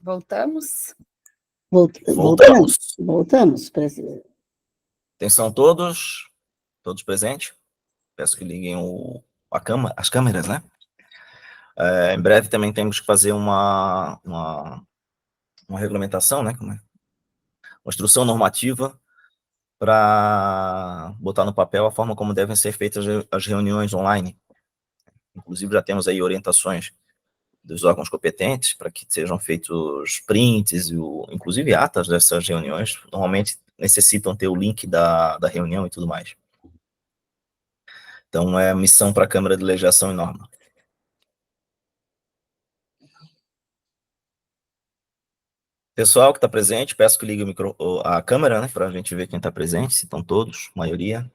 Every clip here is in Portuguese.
Voltamos? Voltamos, presidente. Atenção todos presentes. Peço que liguem as câmeras, né? Em breve também temos que fazer uma regulamentação, né? Uma instrução normativa para botar no papel a forma como devem ser feitas as reuniões online. Inclusive, já temos aí orientações dos órgãos competentes para que sejam feitos prints, inclusive atas dessas reuniões. Normalmente necessitam ter o link da reunião e tudo mais. Então, é missão para a Câmara de Legislação e Norma. Pessoal que está presente, peço que ligue a câmera, né, para a gente ver quem está presente, se estão todos, maioria.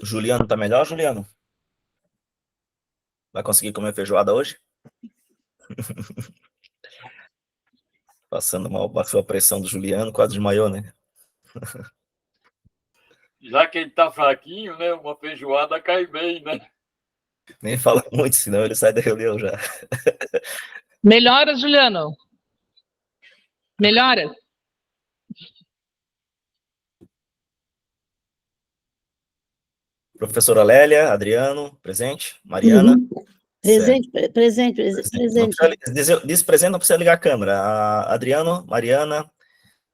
Juliano tá melhor, Juliano? Vai conseguir comer feijoada hoje? Passando mal, baixou a pressão do Juliano, quase desmaiou, né? Já que ele tá fraquinho, né? Uma feijoada cai bem, né? Nem fala muito, senão ele sai da reunião já. Melhora, Juliano? Melhora? Professora Lélia, Adriano, presente? Mariana? Presente. Diz presente, não precisa ligar a câmera. Adriano, Mariana,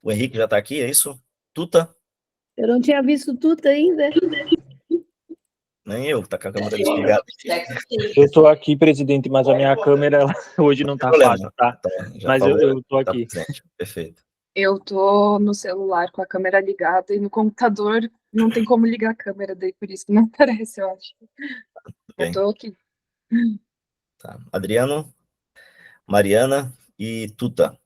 o Henrique já está aqui, é isso? Tuta? Eu não tinha visto Tuta ainda. Nem eu, tá com a câmera desligada. Eu estou aqui, presidente, mas a minha câmera hoje não está fácil, tá? Mas eu estou aqui. Tá, perfeito. Eu tô no celular com a câmera ligada e no computador não tem como ligar a câmera, daí por isso que não aparece, eu acho. Eu tô aqui. Tá. Adriano, Mariana e Tuta.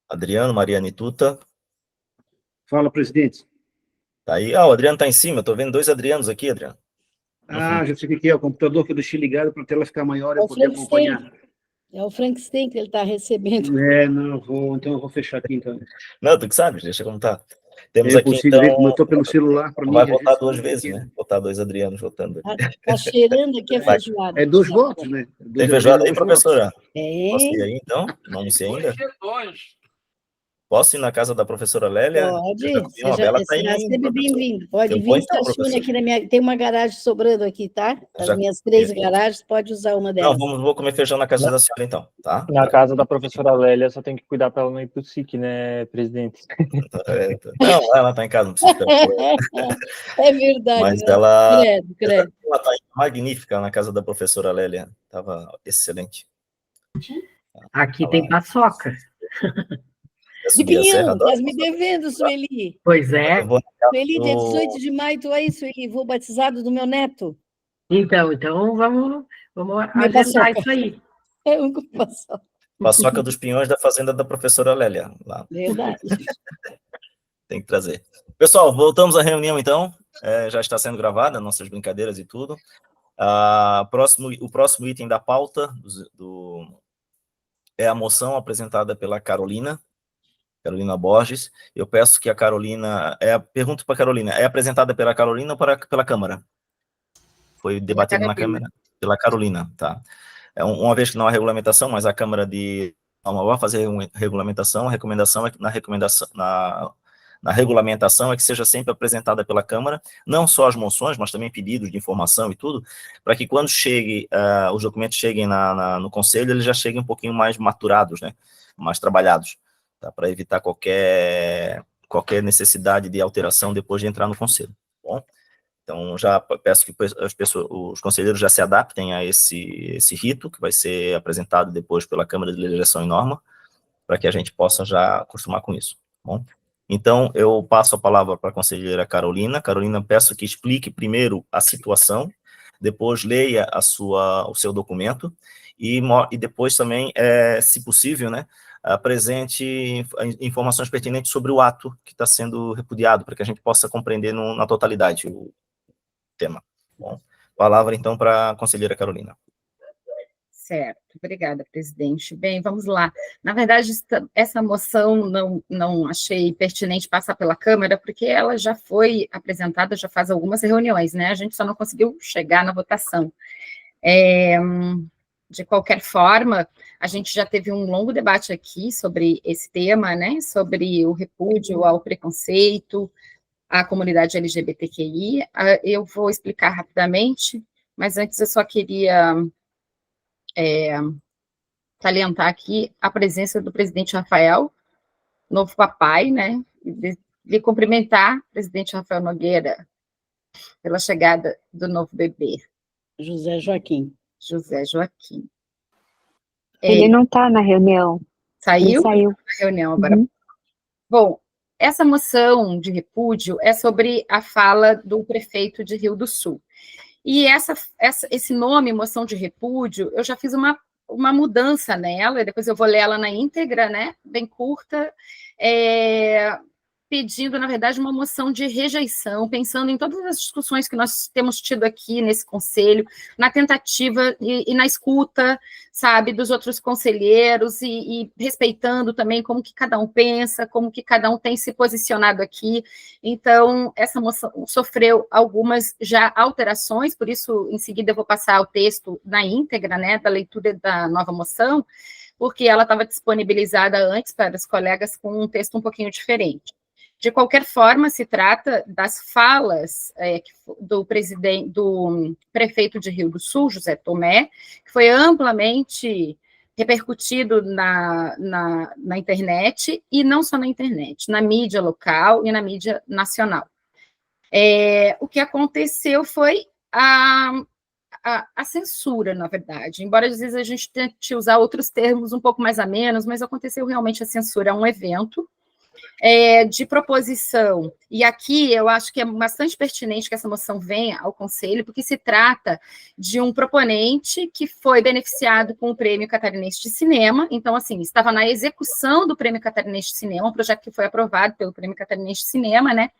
Adriano, Mariana e Tuta. Fala, presidente. Tá aí. O Adriano tá em cima, eu tô vendo dois Adrianos aqui, Adriano. Já sei o que é, o computador que eu deixei ligado para a tela ficar maior e eu poder acompanhar. É o Frankenstein que ele está recebendo. Então eu vou fechar aqui, então. Não, tu que sabe, deixa como tá. Temos aqui, então... ver como eu estou pelo celular, para mim... Vai votar duas vezes, né? Botar dois Adrianos votando. Tá cheirando aqui a feijoada. É 2 votos, né? Tem feijoada aí, professora? Tem. Posso ir aí, então? Não almocei ainda? Posso ir na casa da professora Lélia? Pode, será sempre bem-vindo. Pode vir, estaciona aqui na minha... Tem uma garagem sobrando aqui, tá? As minhas 3 garagens, pode usar uma delas. Não, vou comer feijão na casa da senhora, então, tá? Na casa da professora Lélia, só tem que cuidar para ela não ir pro SIC, né, presidente? Não, ela tá em casa, não precisa É verdade. Mas ela... Credo. Ela tá magnífica na casa da professora Lélia. Tava excelente. Aqui tem paçoca. De pinhão, estás me devendo, Sueli. Pois é. Sueli, dia 18 de maio, tu aí, Sueli, vou batizado do meu neto. Então vamos agendar isso aí. Paçoca dos pinhões da fazenda da professora Lélia. Lá. Verdade. Tem que trazer. Pessoal, voltamos à reunião, então. Já está sendo gravada, nossas brincadeiras e tudo. O próximo item da pauta é a moção apresentada pela Carolina Borges. Eu peço que a Carolina... Pergunto para a Carolina, é apresentada pela Carolina ou pela Câmara? Foi debatido na Câmara pela Carolina, tá? Uma vez que não há regulamentação, mas a Câmara de Norma vai fazer uma regulamentação, a recomendação na regulamentação é que seja sempre apresentada pela Câmara, não só as moções, mas também pedidos de informação e tudo, para que quando os documentos cheguem no Conselho, eles já cheguem um pouquinho mais maturados, né? Mais trabalhados. Tá, para evitar qualquer necessidade de alteração depois de entrar no Conselho. Bom, então já peço que os conselheiros já se adaptem a esse rito, que vai ser apresentado depois pela Câmara de Legislação e Norma, para que a gente possa já acostumar com isso. Bom, então eu passo a palavra para a conselheira Carolina. Carolina, peço que explique primeiro a situação, depois leia o seu documento e depois também, se possível, né, apresente informações pertinentes sobre o ato que está sendo repudiado, para que a gente possa compreender na totalidade o tema. Bom, palavra, então, para a conselheira Carolina. Certo, obrigada, presidente. Bem, vamos lá. Na verdade, essa moção não achei pertinente passar pela Câmara, porque ela já foi apresentada, já faz algumas reuniões, né? A gente só não conseguiu chegar na votação. De qualquer forma, a gente já teve um longo debate aqui sobre esse tema, né? Sobre o repúdio ao preconceito, à comunidade LGBTQI. Eu vou explicar rapidamente, mas antes eu só queria salientar aqui a presença do presidente Rafael, novo papai, né, e cumprimentar o presidente Rafael Nogueira pela chegada do novo bebê. José Joaquim. José Joaquim. Ele não está na reunião. Saiu? Ele saiu. Da reunião agora. Uhum. Bom, essa moção de repúdio é sobre a fala do prefeito de Rio do Sul. E esse nome, moção de repúdio, eu já fiz uma mudança nela, e depois eu vou ler ela na íntegra, né, bem curta, pedindo, na verdade, uma moção de rejeição, pensando em todas as discussões que nós temos tido aqui nesse conselho, na tentativa e na escuta, sabe, dos outros conselheiros, e respeitando também como que cada um pensa, como que cada um tem se posicionado aqui. Então, essa moção sofreu algumas já alterações, por isso, em seguida, eu vou passar o texto na íntegra, né, da leitura da nova moção, porque ela estava disponibilizada antes para os colegas com um texto um pouquinho diferente. De qualquer forma, se trata das falas do prefeito de Rio do Sul, José Tomé, que foi amplamente repercutido na internet, e não só na internet, na mídia local e na mídia nacional. O que aconteceu foi a censura, na verdade, embora às vezes a gente tente usar outros termos um pouco mais amenos, mas aconteceu realmente a censura a um evento, de proposição, e aqui eu acho que é bastante pertinente que essa moção venha ao Conselho, porque se trata de um proponente que foi beneficiado com o Prêmio Catarinense de Cinema, então, assim, estava na execução do Prêmio Catarinense de Cinema, um projeto que foi aprovado pelo Prêmio Catarinense de Cinema, né,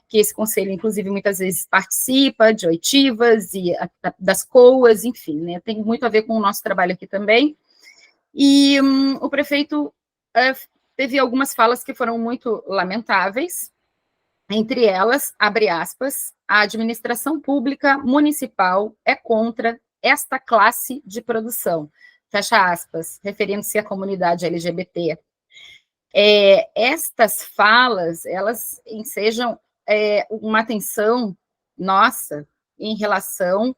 que esse Conselho, inclusive, muitas vezes participa de oitivas e das COAs, enfim, né, tem muito a ver com o nosso trabalho aqui também, e o prefeito teve algumas falas que foram muito lamentáveis, entre elas, abre aspas, a administração pública municipal é contra esta classe de produção, fecha aspas, referindo-se à comunidade LGBT. Estas falas, elas ensejam uma atenção nossa em relação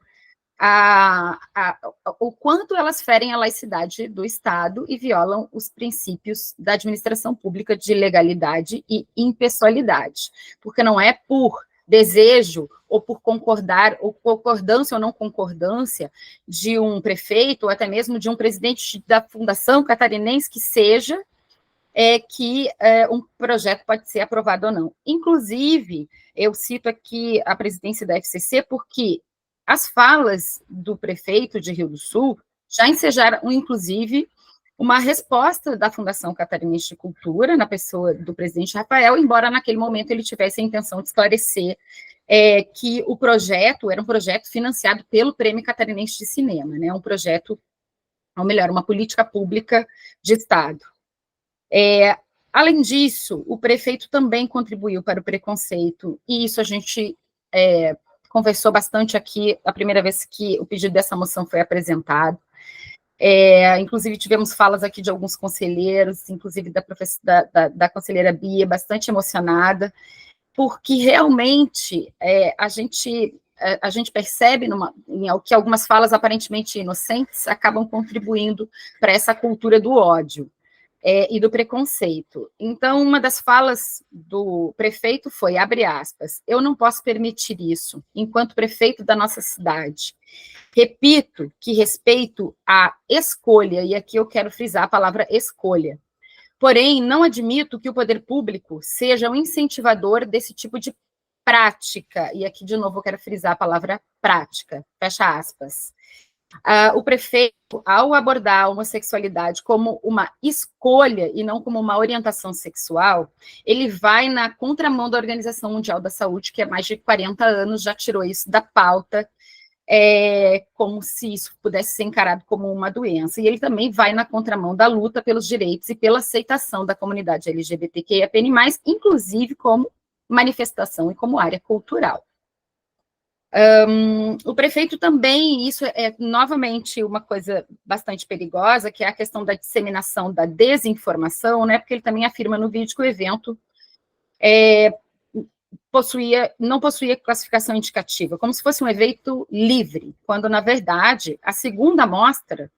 o quanto elas ferem a laicidade do Estado e violam os princípios da administração pública de legalidade e impessoalidade, porque não é por desejo ou por concordar, ou concordância ou não concordância de um prefeito, ou até mesmo de um presidente da Fundação Catarinense que seja, que um projeto pode ser aprovado ou não. Inclusive, eu cito aqui a presidência da FCC porque as falas do prefeito de Rio do Sul já ensejaram, inclusive, uma resposta da Fundação Catarinense de Cultura, na pessoa do presidente Rafael, embora naquele momento ele tivesse a intenção de esclarecer que o projeto era um projeto financiado pelo Prêmio Catarinense de Cinema, né, um projeto, ou melhor, uma política pública de Estado. Além disso, o prefeito também contribuiu para o preconceito, e isso a gente conversou bastante aqui, a primeira vez que o pedido dessa moção foi apresentado. Inclusive, tivemos falas aqui de alguns conselheiros, inclusive da conselheira Bia, bastante emocionada, porque realmente a gente percebe que algumas falas aparentemente inocentes acabam contribuindo para essa cultura do ódio e do preconceito. Então, uma das falas do prefeito foi, abre aspas, eu não posso permitir isso, enquanto prefeito da nossa cidade. Repito que respeito a escolha, e aqui eu quero frisar a palavra escolha. Porém, não admito que o poder público seja um incentivador desse tipo de prática, e aqui de novo eu quero frisar a palavra prática, fecha aspas. O prefeito, ao abordar a homossexualidade como uma escolha e não como uma orientação sexual, ele vai na contramão da Organização Mundial da Saúde, que há mais de 40 anos já tirou isso da pauta, como se isso pudesse ser encarado como uma doença. E ele também vai na contramão da luta pelos direitos e pela aceitação da comunidade LGBTQIAPN+, inclusive como manifestação e como área cultural. O prefeito também, isso é novamente uma coisa bastante perigosa, que é a questão da disseminação da desinformação, né? Porque ele também afirma no vídeo que o evento não possuía classificação indicativa, como se fosse um evento livre, quando, na verdade, a segunda mostra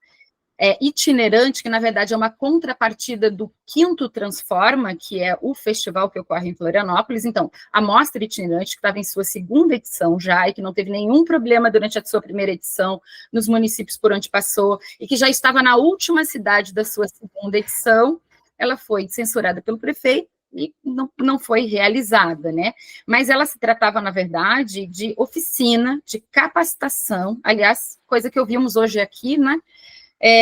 itinerante, que na verdade é uma contrapartida do Quinto Transforma, que é o festival que ocorre em Florianópolis. Então, a mostra itinerante, que estava em sua segunda edição já, e que não teve nenhum problema durante a sua primeira edição, nos municípios por onde passou, e que já estava na última cidade da sua segunda edição, ela foi censurada pelo prefeito, e não foi realizada, né? Mas ela se tratava, na verdade, de oficina, de capacitação, aliás, coisa que ouvimos hoje aqui, né?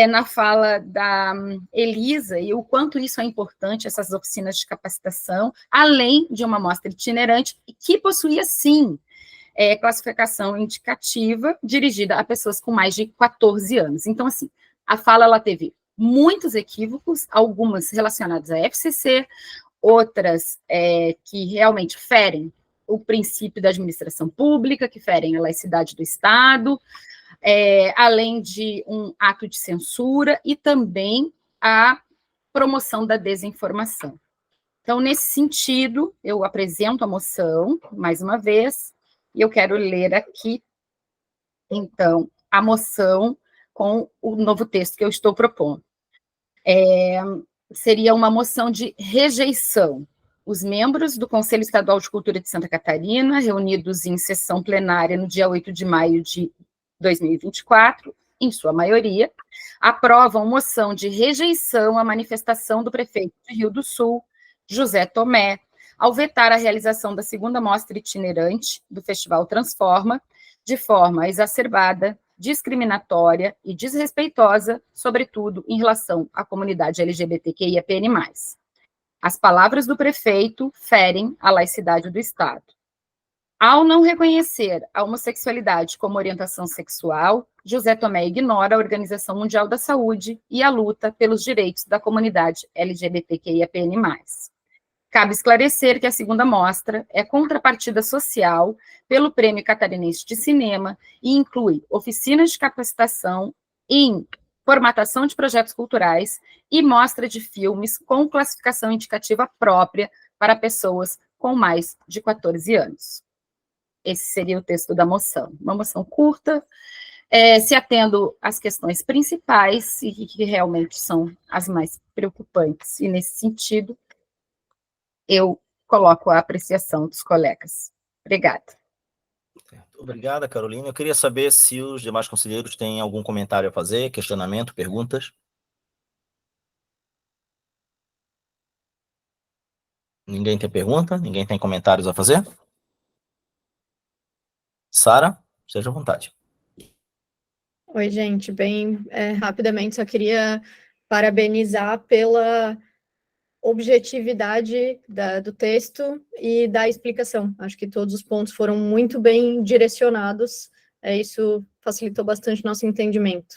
Na fala da Elisa, e o quanto isso é importante, essas oficinas de capacitação, além de uma mostra itinerante, que possuía, sim, classificação indicativa, dirigida a pessoas com mais de 14 anos. Então, assim, a fala, ela teve muitos equívocos, algumas relacionadas à FCC, outras que realmente ferem o princípio da administração pública, que ferem a laicidade do Estado, além de um ato de censura e também a promoção da desinformação. Então, nesse sentido, eu apresento a moção, mais uma vez, e eu quero ler aqui, então, a moção com o novo texto que eu estou propondo. Seria uma moção de rejeição. Os membros do Conselho Estadual de Cultura de Santa Catarina, reunidos em sessão plenária no dia 8 de maio de 2024, em sua maioria, aprovam moção de rejeição à manifestação do prefeito de Rio do Sul, José Tomé, ao vetar a realização da segunda mostra itinerante do Festival Transforma, de forma exacerbada, discriminatória e desrespeitosa, sobretudo em relação à comunidade LGBTQIAPN+. As palavras do prefeito ferem a laicidade do Estado. Ao não reconhecer a homossexualidade como orientação sexual, José Tomé ignora a Organização Mundial da Saúde e a luta pelos direitos da comunidade LGBTQIAPN+. Cabe esclarecer que a segunda mostra é contrapartida social pelo Prêmio Catarinense de Cinema e inclui oficinas de capacitação em formatação de projetos culturais e mostra de filmes com classificação indicativa própria para pessoas com mais de 14 anos. Esse seria o texto da moção. Uma moção curta, se atendo às questões principais e que realmente são as mais preocupantes. E, nesse sentido, eu coloco a apreciação dos colegas. Obrigada. Obrigada, Carolina. Eu queria saber se os demais conselheiros têm algum comentário a fazer, questionamento, perguntas. Ninguém tem pergunta? Ninguém tem comentários a fazer? Sara, seja à vontade. Oi, gente. Bem rapidamente, só queria parabenizar pela objetividade do texto e da explicação. Acho que todos os pontos foram muito bem direcionados. Isso facilitou bastante nosso entendimento.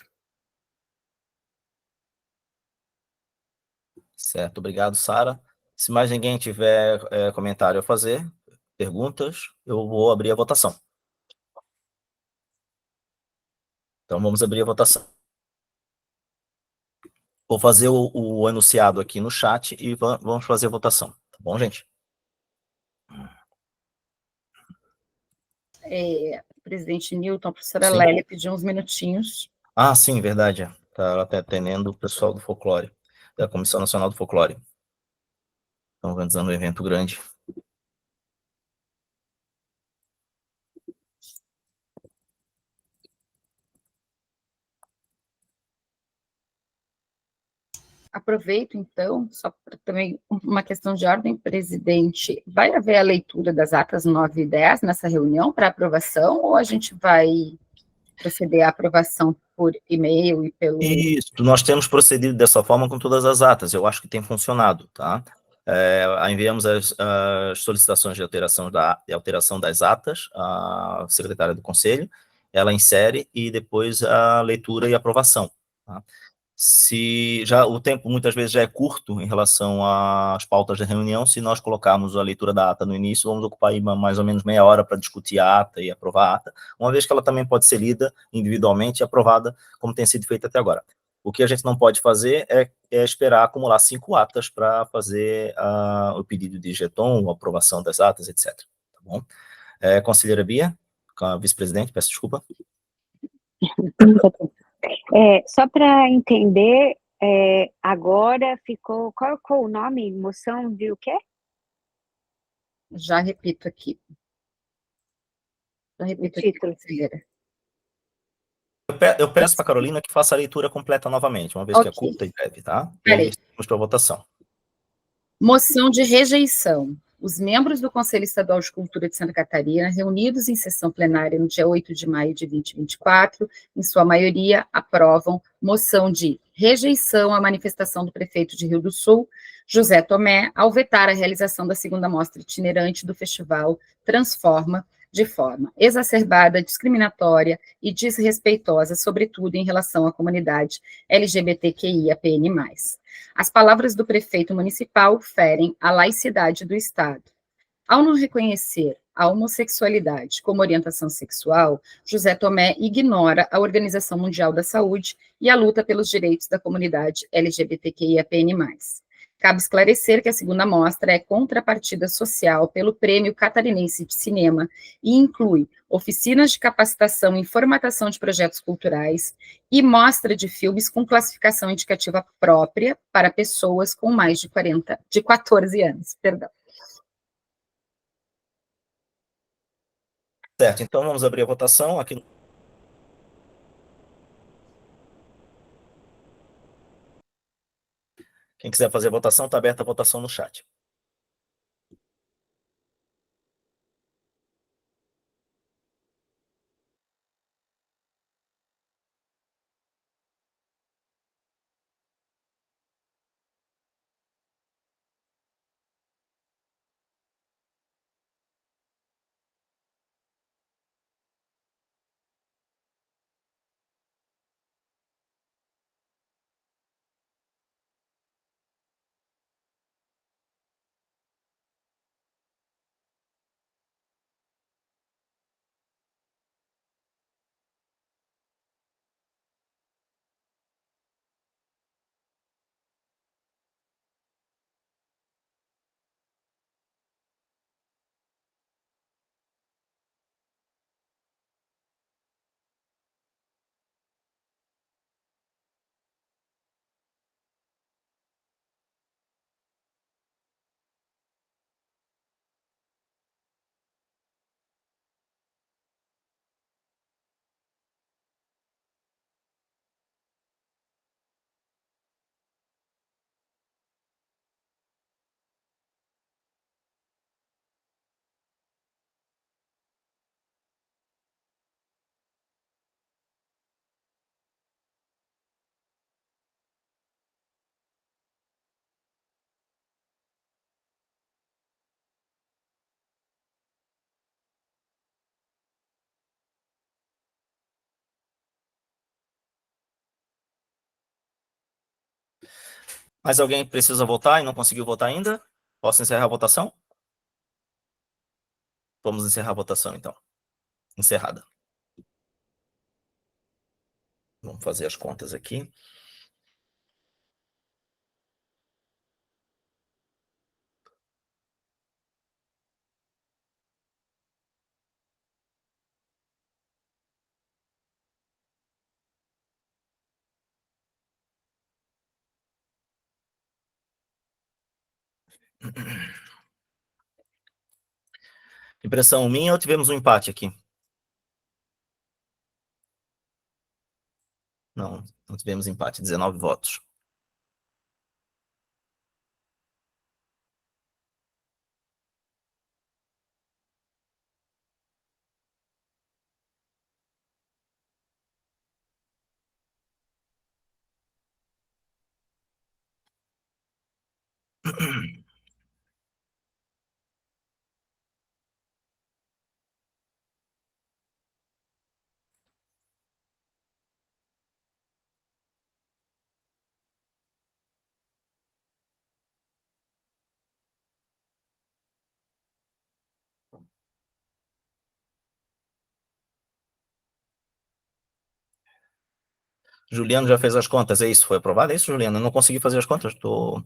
Certo, obrigado, Sara. Se mais ninguém tiver comentário a fazer, perguntas, eu vou abrir a votação. Então, vamos abrir a votação. Vou fazer o enunciado aqui no chat e vamos fazer a votação. Tá bom, gente? Presidente Newton, a professora Lélia pediu uns minutinhos. Ah, sim, verdade. Ela está atendendo o pessoal do folclore, da Comissão Nacional do Folclore. Estão organizando um evento grande. aproveito, então, só para também uma questão de ordem, presidente, vai haver a leitura das atas 9 e 10 nessa reunião para aprovação, ou a gente vai proceder à aprovação por e-mail e pelo... Isso, nós temos procedido dessa forma com todas as atas, eu acho que tem funcionado, tá? Enviamos as solicitações de alteração das atas à secretária do Conselho, ela insere e depois a leitura e aprovação, tá? Se já o tempo muitas vezes já é curto em relação às pautas da reunião, se nós colocarmos a leitura da ata no início, vamos ocupar aí mais ou menos meia hora para discutir a ata e aprovar a ata, uma vez que ela também pode ser lida individualmente e aprovada, como tem sido feito até agora. O que a gente não pode fazer é esperar acumular 5 atas para fazer o pedido de jeton, a aprovação das atas, etc. Tá bom? Conselheira Bia, a vice-presidente, peço desculpa. Só para entender, agora ficou... Qual o nome? Moção de o quê? Já repito aqui. Já repito aqui, conselheira. Eu peço para a Carolina que faça a leitura completa novamente, uma vez que é curta e breve, tá? E aí vamos para a votação. Moção de rejeição. Os membros do Conselho Estadual de Cultura de Santa Catarina, reunidos em sessão plenária no dia 8 de maio de 2024, em sua maioria, aprovam moção de rejeição à manifestação do prefeito de Rio do Sul, José Tomé, ao vetar a realização da segunda mostra itinerante do festival Transforma, de forma exacerbada, discriminatória e desrespeitosa, sobretudo em relação à comunidade LGBTQIAPN+. As palavras do prefeito municipal ferem a laicidade do Estado. Ao não reconhecer a homossexualidade como orientação sexual, José Tomé ignora a Organização Mundial da Saúde e a luta pelos direitos da comunidade LGBTQIAPN+. Cabe esclarecer que a segunda mostra é contrapartida social pelo Prêmio Catarinense de Cinema e inclui oficinas de capacitação e formatação de projetos culturais e mostra de filmes com classificação indicativa própria para pessoas com mais de 14 anos. Perdão. Certo, então vamos abrir a votação aqui. Quem quiser fazer a votação, está aberta a votação no chat. Mais alguém precisa votar e não conseguiu votar ainda? Posso encerrar a votação? Vamos encerrar a votação, então. Encerrada. Vamos fazer as contas aqui. Impressão minha ou tivemos um empate aqui? Não tivemos empate, 19 votos. Juliano já fez as contas, é isso? Foi aprovado? É isso, Juliano? Eu não consegui fazer as contas, estou...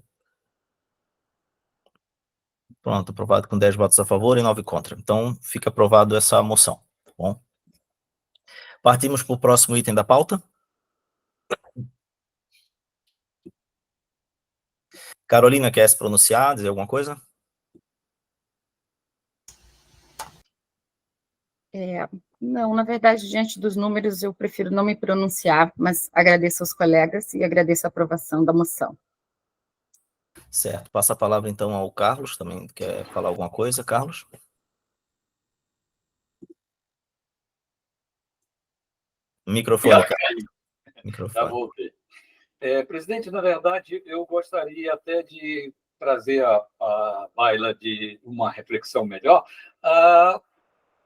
Pronto, aprovado com 10 votos a favor e 9 contra. Então, fica aprovado essa moção. Tá bom? Partimos para o próximo item da pauta. Carolina, quer se pronunciar, dizer alguma coisa? Não, na verdade, diante dos números, eu prefiro não me pronunciar, mas agradeço aos colegas e agradeço a aprovação da moção. Certo. Passa a palavra, então, ao Carlos, também quer falar alguma coisa, Carlos? Microfone, Carlos. Microfone. Já voltei. Presidente, na verdade, eu gostaria até de trazer a baila de uma reflexão melhor.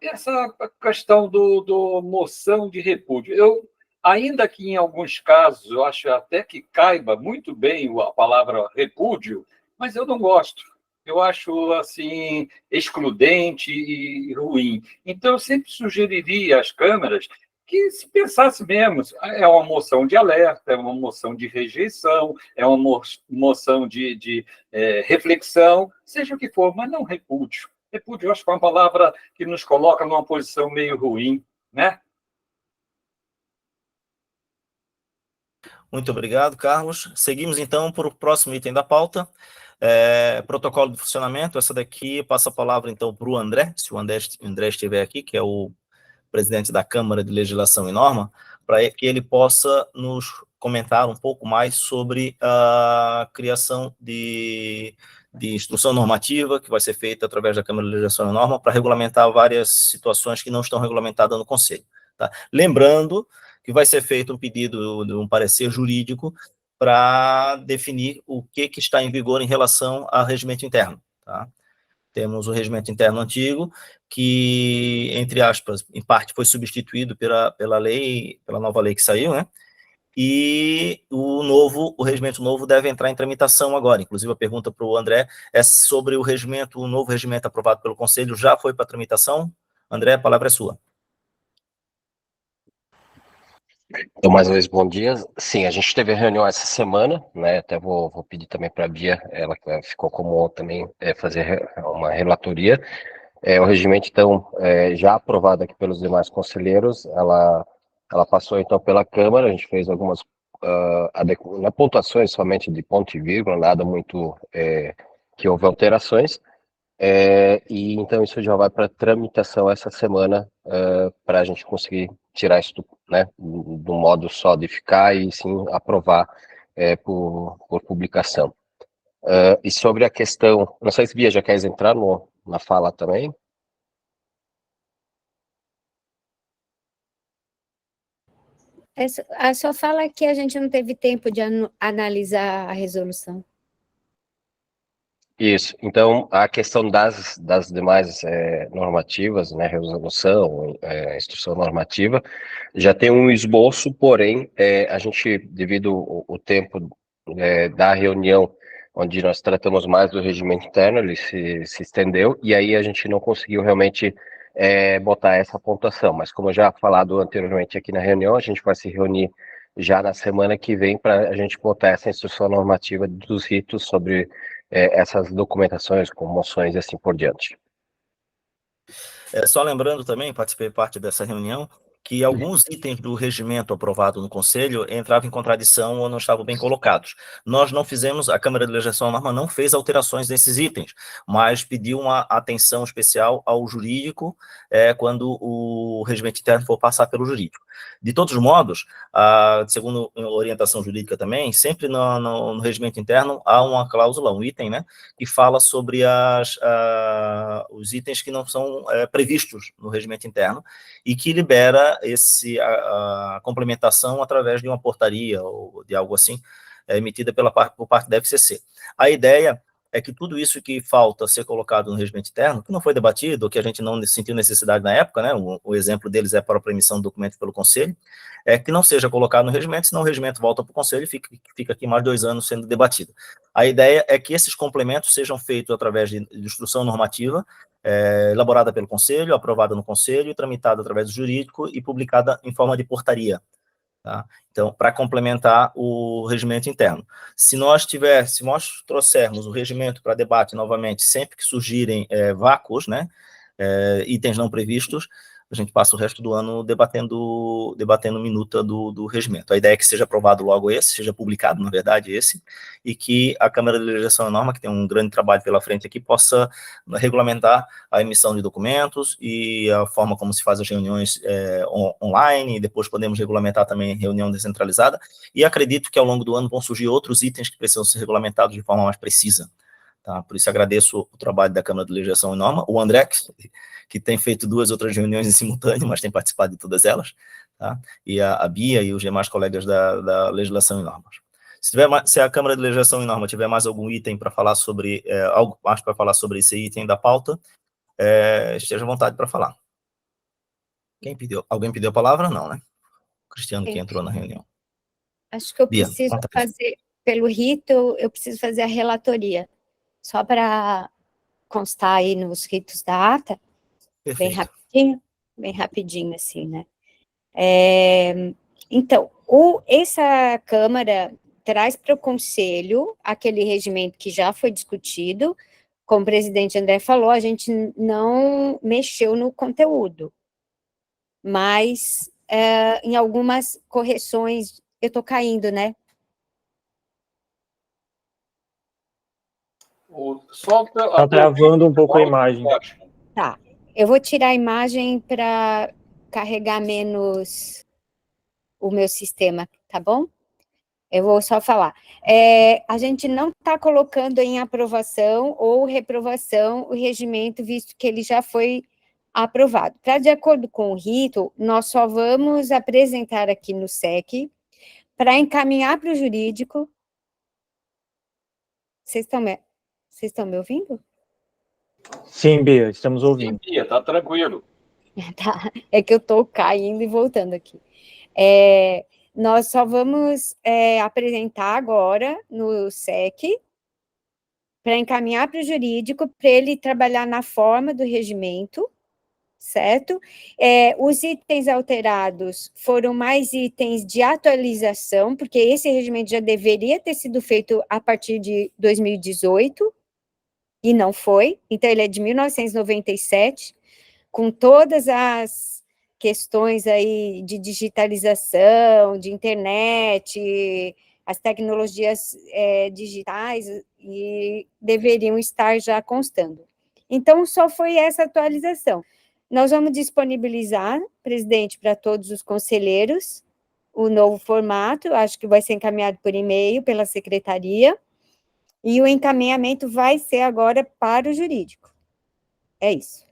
Essa questão do moção de repúdio. Ainda que em alguns casos eu acho até que caiba muito bem a palavra repúdio, mas eu não gosto. Eu acho assim excludente e ruim. Então, eu sempre sugeriria às câmaras que se pensasse mesmo, é uma moção de alerta, é uma moção de rejeição, é uma moção de reflexão, seja o que for, mas não repúdio. Repúdio, eu acho que é uma palavra que nos coloca numa posição meio ruim, né? Muito obrigado, Carlos. Seguimos, então, para o próximo item da pauta. Protocolo de funcionamento. Essa daqui passa a palavra, então, para o André, se o André estiver aqui, que é o presidente da Câmara de Legislação e Norma, para que ele possa nos comentar um pouco mais sobre a criação de instrução normativa que vai ser feita através da Câmara de Legislação e Norma para regulamentar várias situações que não estão regulamentadas no Conselho. Tá? Lembrando que vai ser feito um pedido de um parecer jurídico para definir o que está em vigor em relação ao regimento interno. Tá? Temos o regimento interno antigo, que, entre aspas, em parte foi substituído pela nova lei que saiu, né? E o regimento novo deve entrar em tramitação agora. Inclusive, a pergunta para o André é sobre o novo regimento aprovado pelo Conselho, já foi para tramitação? André, a palavra é sua. Então, mais uma vez, bom dia. Sim, a gente teve a reunião essa semana, né? Até vou pedir também para a Bia, ela ficou como também fazer uma relatoria. O regimento, então, já aprovado aqui pelos demais conselheiros, ela passou, então, pela Câmara, a gente fez algumas pontuações somente de ponto e vírgula, nada muito que houve alterações. E então isso já vai para tramitação essa semana para a gente conseguir tirar isso do modo só de ficar e sim aprovar por publicação. E sobre a questão, não sei se Bia já quer entrar na fala também. A sua fala é que a gente não teve tempo de analisar a resolução. Isso, então a questão das demais normativas, né, resolução, instrução normativa, já tem um esboço, porém, a gente, devido o tempo da reunião, onde nós tratamos mais do regimento interno, ele se estendeu, e aí a gente não conseguiu realmente botar essa pontuação, mas como eu já falado anteriormente aqui na reunião, a gente vai se reunir já na semana que vem para a gente botar essa instrução normativa dos ritos sobre essas documentações, com moções e assim por diante. Só lembrando também, participei parte dessa reunião, que alguns itens do regimento aprovado no Conselho entravam em contradição ou não estavam bem colocados. Nós não fizemos, a Câmara de Legislação e Norma não fez alterações desses itens, mas pediu uma atenção especial ao jurídico quando o regimento interno for passar pelo jurídico. De todos os modos, segundo orientação jurídica também, sempre no regimento interno há uma cláusula, um item, né, que fala sobre os itens que não são previstos no regimento interno e que libera a complementação através de uma portaria ou de algo assim, emitida por parte da FCC. A ideia é que tudo isso que falta ser colocado no regimento interno, que não foi debatido, que a gente não sentiu necessidade na época, né, o exemplo deles é para a emissão do documento pelo Conselho, é que não seja colocado no regimento, senão o regimento volta para o Conselho e fica aqui mais 2 anos sendo debatido. A ideia é que esses complementos sejam feitos através de instrução normativa, elaborada pelo Conselho, aprovada no Conselho, tramitada através do jurídico e publicada em forma de portaria. Tá? Então, para complementar o regimento interno. Se nós trouxermos o regimento para debate novamente, sempre que surgirem vácuos, né, itens não previstos, a gente passa o resto do ano debatendo minuta do regimento. A ideia é que seja aprovado logo seja publicado, na verdade, e que a Câmara de Legislação e Norma, que tem um grande trabalho pela frente aqui, possa regulamentar a emissão de documentos e a forma como se faz as reuniões online, e depois podemos regulamentar também reunião descentralizada, e acredito que ao longo do ano vão surgir outros itens que precisam ser regulamentados de forma mais precisa. Tá? Por isso agradeço o trabalho da Câmara de Legislação e Norma, o André, que tem feito 2 outras reuniões em simultâneo, mas tem participado de todas elas, tá? E a Bia e os demais colegas da Legislação e Normas. Se a Câmara de Legislação e Norma tiver mais algum item para falar sobre, algo mais para falar sobre esse item da pauta, esteja à vontade para falar. Alguém pediu a palavra? Não, né? O Cristiano que entrou na reunião. Acho que eu Bia, preciso fazer, pelo rito, eu preciso fazer a relatoria. Só para constar aí nos ritos da ata, bem rapidinho assim, né? Então, essa Câmara traz para o Conselho aquele regimento que já foi discutido, como o presidente André falou, a gente não mexeu no conteúdo, mas em algumas correções, eu estou caindo, né? Está travando um pouco a imagem. Tá, eu vou tirar a imagem para carregar menos o meu sistema, tá bom? Eu vou só falar. A gente não está colocando em aprovação ou reprovação o regimento, visto que ele já foi aprovado. De acordo com o rito, nós só vamos apresentar aqui no SEC para encaminhar para o jurídico. Vocês estão me ouvindo? Sim, Bia, estamos ouvindo. Sim, Bia, está tranquilo. Tá, é que eu estou caindo e voltando aqui. Nós só vamos apresentar agora no SEC para encaminhar para o jurídico, para ele trabalhar na forma do regimento, certo? Os itens alterados foram mais itens de atualização, porque esse regimento já deveria ter sido feito a partir de 2018, e não foi, então ele é de 1997, com todas as questões aí de digitalização, de internet, as tecnologias digitais, e deveriam estar já constando. Então, só foi essa atualização. Nós vamos disponibilizar, presidente, para todos os conselheiros, o novo formato, acho que vai ser encaminhado por e-mail pela secretaria, e o encaminhamento vai ser agora para o jurídico. É isso.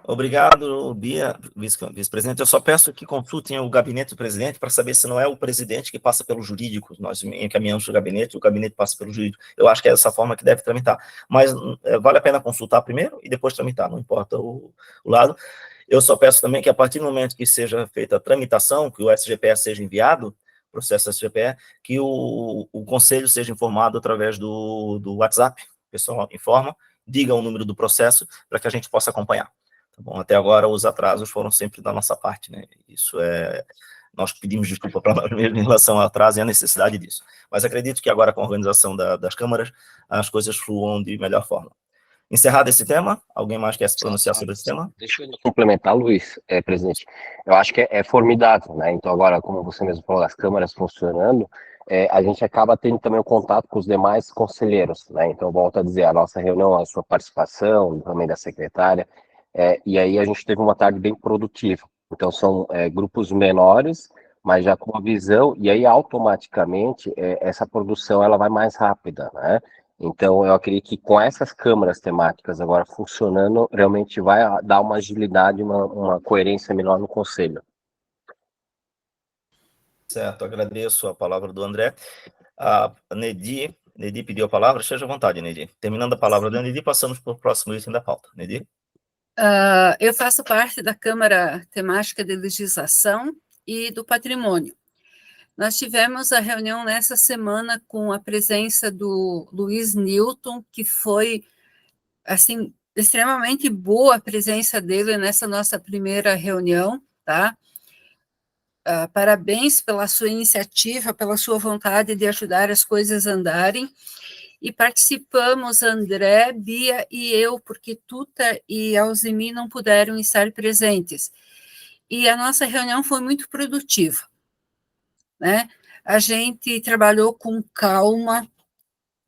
Obrigado, Bia, vice-presidente. Eu só peço que consultem o gabinete do presidente para saber se não é o presidente que passa pelo jurídico. Nós encaminhamos o gabinete passa pelo jurídico. Eu acho que é essa forma que deve tramitar. Mas vale a pena consultar primeiro e depois tramitar, não importa o lado. Eu só peço também que a partir do momento que seja feita a tramitação, que o SGPE seja enviado, processo SGPE, que o conselho seja informado através do WhatsApp. O pessoal informa, diga o número do processo para que a gente possa acompanhar. Tá bom? Até agora, os atrasos foram sempre da nossa parte, né? Isso nós pedimos desculpa para nós mesmos em relação ao atraso e à necessidade disso. Mas acredito que agora, com a organização das câmaras, as coisas fluam de melhor forma. Encerrado esse tema, alguém mais quer se pronunciar sobre esse tema? Deixa eu complementar, Luiz, presidente. Eu acho que é formidável, né? Então, agora, como você mesmo falou, as câmaras funcionando, a gente acaba tendo também o contato com os demais conselheiros, né? Então, volto a dizer, a nossa reunião, a sua participação, também da secretária, e aí a gente teve uma tarde bem produtiva. Então, são grupos menores, mas já com uma visão, e aí automaticamente essa produção ela vai mais rápida, né? Então, eu acredito que com essas câmaras temáticas agora funcionando, realmente vai dar uma agilidade, uma coerência melhor no conselho. Certo, agradeço a palavra do André. A Nedi Neidi pediu a palavra, esteja à vontade, Neidi. Terminando a palavra da Neidi, passamos para o próximo item da pauta. Neidi? Eu faço parte da Câmara Temática de Legislação e do Patrimônio. Nós tivemos a reunião nessa semana com a presença do Luiz Newton, que foi, assim, extremamente boa a presença dele nessa nossa primeira reunião, tá? Parabéns pela sua iniciativa, pela sua vontade de ajudar as coisas a andarem. E participamos, André, Bia e eu, porque Tuta e Alzimi não puderam estar presentes. E a nossa reunião foi muito produtiva, né? A gente trabalhou com calma,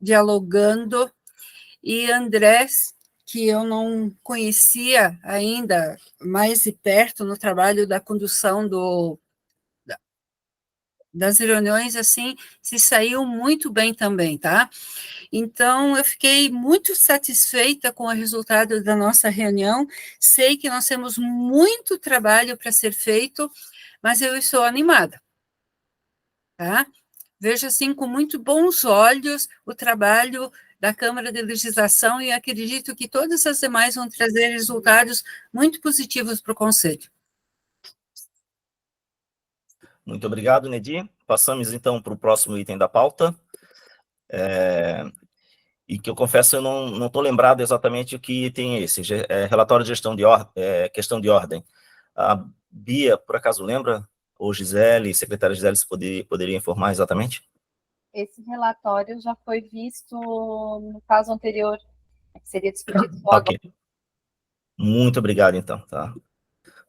dialogando, e André, que eu não conhecia ainda mais de perto no trabalho da condução das reuniões, assim, se saiu muito bem também, tá? Então, eu fiquei muito satisfeita com o resultado da nossa reunião, sei que nós temos muito trabalho para ser feito, mas eu estou animada, tá? Vejo, assim, com muito bons olhos o trabalho da Câmara de Legislação e acredito que todas as demais vão trazer resultados muito positivos para o Conselho. Muito obrigado, Neidi. Passamos, então, para o próximo item da pauta. E que eu confesso, eu não estou lembrado exatamente o que tem esse. Relatório de gestão de questão de ordem. A Bia, por acaso, lembra? Ou Gisele, secretária Gisele, se poderia informar exatamente? Esse relatório já foi visto no caso anterior, que seria discutido logo. Ok. Muito obrigado, então, tá?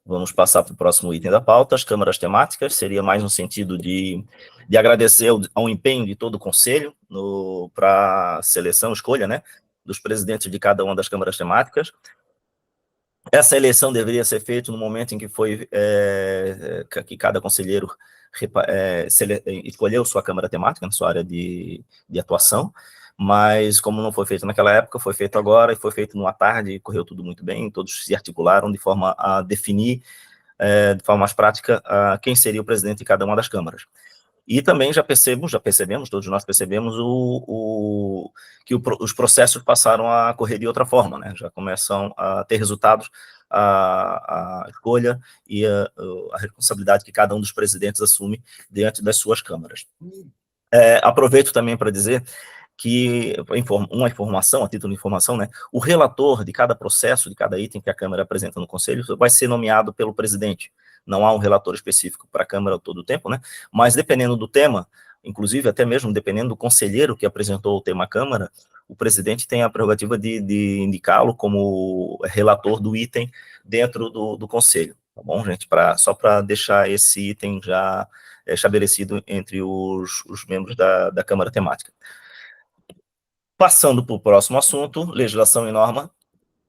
Vamos passar para o próximo item da pauta, as câmaras temáticas. Seria mais no sentido de agradecer ao empenho de todo o Conselho para a seleção, escolha, né, dos presidentes de cada uma das câmaras temáticas. Essa eleição deveria ser feita no momento em que que cada conselheiro escolheu sua câmara temática, na sua área de atuação, mas como não foi feito naquela época, foi feito agora, e foi feito numa tarde, correu tudo muito bem, todos se articularam de forma a definir, de forma mais prática, quem seria o presidente de cada uma das câmaras. E também já percebemos, todos nós percebemos que os processos passaram a correr de outra forma, né? Já começam a ter resultados, a escolha e a responsabilidade que cada um dos presidentes assume diante das suas câmaras. Aproveito também para dizer que, uma informação, a título de informação, né, o relator de cada processo, de cada item que a Câmara apresenta no Conselho, vai ser nomeado pelo presidente. Não há um relator específico para a Câmara todo o tempo, né, mas dependendo do tema, inclusive até mesmo dependendo do conselheiro que apresentou o tema à Câmara, o presidente tem a prerrogativa de indicá-lo como relator do item dentro do Conselho, tá bom, gente? Só para deixar esse item já estabelecido entre os membros da Câmara Temática. Passando para o próximo assunto, legislação e norma.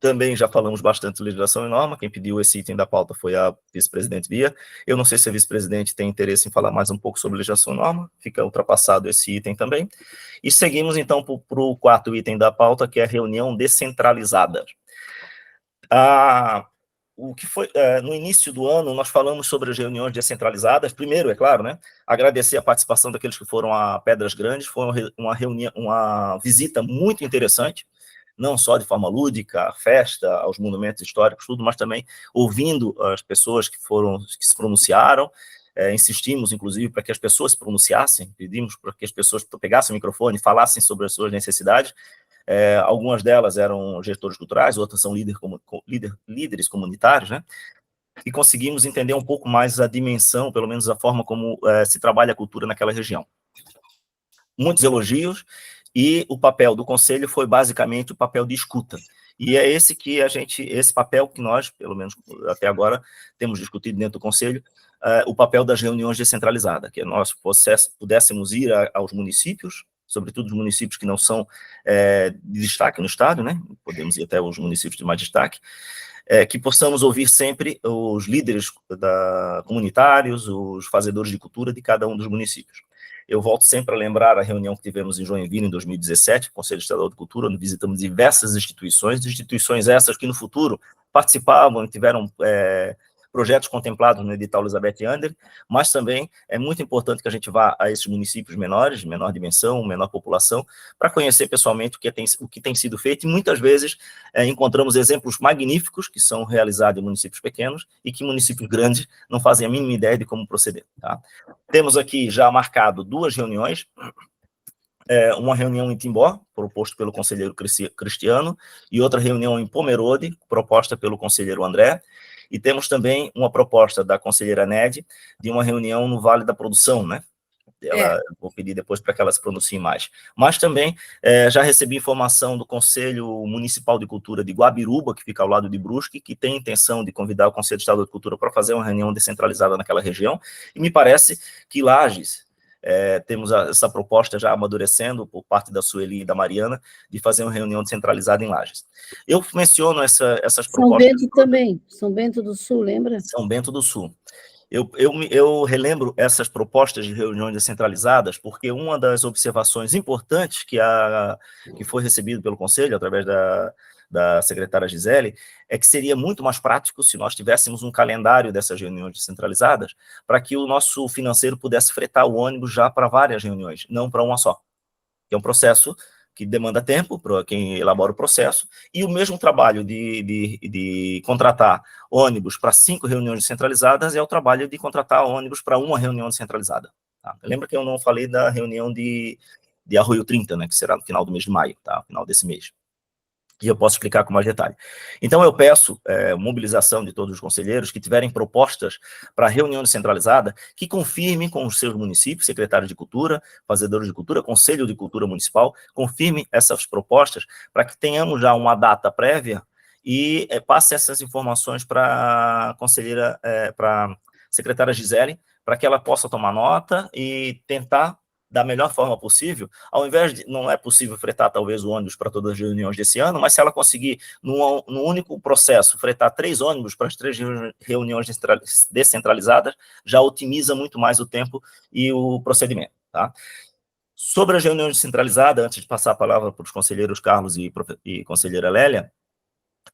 Também já falamos bastante de legislação e norma. Quem pediu esse item da pauta foi a vice-presidente Bia. Eu não sei se a vice-presidente tem interesse em falar mais um pouco sobre legislação e norma. Fica ultrapassado esse item também. E seguimos, então, para o quarto item da pauta, que é a reunião descentralizada. O que foi, no início do ano, nós falamos sobre as reuniões descentralizadas. Primeiro, é claro, né, agradecer a participação daqueles que foram a Pedras Grandes. Foi uma visita muito interessante, não só de forma lúdica, festa, aos monumentos históricos, tudo, mas também ouvindo as pessoas que se pronunciaram. Insistimos, inclusive, para que as pessoas se pronunciassem, pedimos para que as pessoas pegassem o microfone e falassem sobre as suas necessidades. Algumas delas eram gestores culturais, outras são líderes comunitários, né? E conseguimos entender um pouco mais a dimensão, pelo menos a forma como se trabalha a cultura naquela região. Muitos elogios, e o papel do Conselho foi basicamente o papel de escuta. E é esse papel que nós, pelo menos até agora, temos discutido dentro do Conselho, o papel das reuniões descentralizadas, que nós pudéssemos ir aos municípios, sobretudo os municípios que não são de destaque no Estado, né? Podemos ir até os municípios de mais destaque, que possamos ouvir sempre os líderes comunitários, os fazedores de cultura de cada um dos municípios. Eu volto sempre a lembrar a reunião que tivemos em Joinville em 2017, Conselho Estadual de Cultura, onde visitamos diversas instituições essas que no futuro participavam e tiveram projetos contemplados no edital Elizabeth Under, mas também é muito importante que a gente vá a esses municípios menores, de menor dimensão, menor população, para conhecer pessoalmente o que tem sido feito, e muitas vezes encontramos exemplos magníficos que são realizados em municípios pequenos e que municípios grandes não fazem a mínima ideia de como proceder. Tá? Temos aqui já marcado 2 reuniões, uma reunião em Timbó, proposto pelo conselheiro Cristiano, e outra reunião em Pomerode, proposta pelo conselheiro André, e temos também uma proposta da conselheira Ned de uma reunião no Vale da Produção, né? Vou pedir depois para que ela se pronuncie mais. Mas também já recebi informação do Conselho Municipal de Cultura de Guabiruba, que fica ao lado de Brusque, que tem intenção de convidar o Conselho Estadual de Cultura para fazer uma reunião descentralizada naquela região, e me parece que Lages, temos essa proposta já amadurecendo por parte da Sueli e da Mariana, de fazer uma reunião descentralizada em Lages. Eu menciono essas propostas... São Bento também, São Bento do Sul, lembra? São Bento do Sul. Eu relembro essas propostas de reuniões descentralizadas, porque uma das observações importantes que foi recebida pelo Conselho, através da secretária Gisele, é que seria muito mais prático se nós tivéssemos um calendário dessas reuniões descentralizadas, para que o nosso financeiro pudesse fretar o ônibus já para várias reuniões, não para uma só. Que é um processo que demanda tempo para quem elabora o processo, e o mesmo trabalho de contratar ônibus para 5 reuniões descentralizadas é o trabalho de contratar ônibus para uma reunião descentralizada. Tá? Lembra que eu não falei da reunião de Arroio 30, né, que será no final do mês de maio, tá? Final desse mês. E eu posso explicar com mais detalhe. Então, eu peço mobilização de todos os conselheiros que tiverem propostas para reunião descentralizada, que confirmem com os seus municípios, secretários de cultura, fazedores de cultura, conselho de cultura municipal, confirmem essas propostas para que tenhamos já uma data prévia e passe essas informações para a conselheira, para a secretária Gisele, para que ela possa tomar nota e tentar da melhor forma possível, ao invés de, não é possível fretar talvez o ônibus para todas as reuniões desse ano, mas se ela conseguir, num único processo, fretar 3 ônibus para as 3 reuniões descentralizadas, já otimiza muito mais o tempo e o procedimento. Tá? Sobre as reuniões descentralizadas, antes de passar a palavra para os conselheiros Carlos e conselheira Lélia,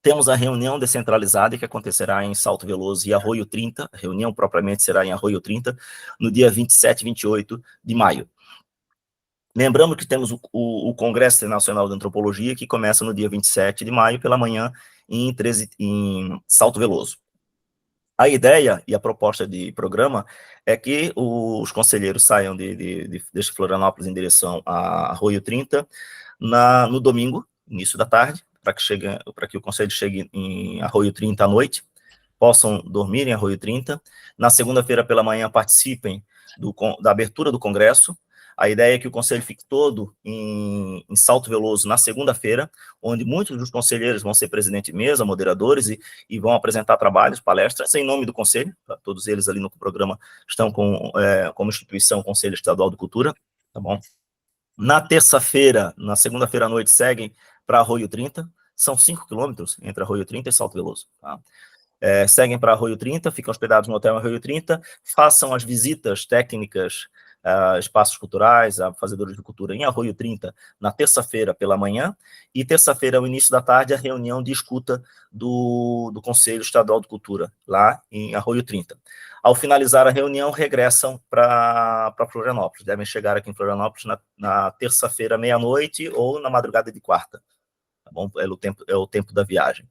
temos a reunião descentralizada que acontecerá em Salto Veloso e Arroio 30, a reunião propriamente será em Arroio 30, no dia 27 e 28 de maio. Lembrando que temos o Congresso Internacional de Antropologia, que começa no dia 27 de maio, pela manhã, em Salto Veloso. A ideia e a proposta de programa é que os conselheiros saiam de Florianópolis em direção a Arroio 30 no domingo, início da tarde, para que o conselho chegue em Arroio 30 à noite, possam dormir em Arroio 30. Na segunda-feira pela manhã participem da abertura do congresso. A ideia é que o conselho fique todo em Salto Veloso na segunda-feira, onde muitos dos conselheiros vão ser presidente de mesa, moderadores, e vão apresentar trabalhos, palestras, em nome do conselho. Todos eles ali no programa estão como instituição Conselho Estadual de Cultura. Tá bom? Na terça-feira, na segunda-feira à noite, seguem para Arroio 30. São 5 quilômetros entre Arroio 30 e Salto Veloso. Tá? Seguem para Arroio 30, ficam hospedados no hotel Arroio 30, façam as visitas técnicas, espaços culturais, a fazedores de cultura em Arroio 30, na terça-feira pela manhã, e terça-feira, ao início da tarde, a reunião de escuta do Conselho Estadual de Cultura, lá em Arroio 30. Ao finalizar a reunião, regressam para Florianópolis, devem chegar aqui em Florianópolis na terça-feira, meia-noite, ou na madrugada de quarta. Tá bom? É o tempo da viagem.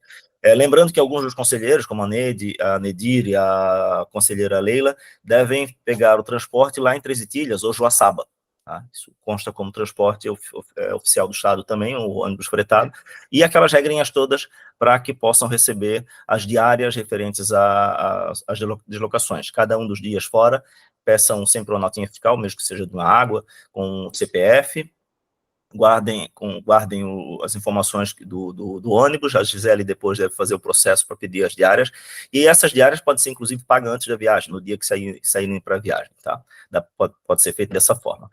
Lembrando que alguns dos conselheiros, como a Nedir e a conselheira Leila, devem pegar o transporte lá em Três Itilhas ou Joaçaba. Tá? Isso consta como transporte oficial do Estado também, o ônibus fretado, e aquelas regrinhas todas para que possam receber as diárias referentes às deslocações. Cada um dos dias fora, peçam sempre uma notinha fiscal, mesmo que seja de uma água, com CPF, guardem as informações do ônibus. A Gisele depois deve fazer o processo para pedir as diárias, e essas diárias podem ser, inclusive, pagas antes da viagem, no dia que saírem para a viagem, tá? Pode ser feito dessa forma.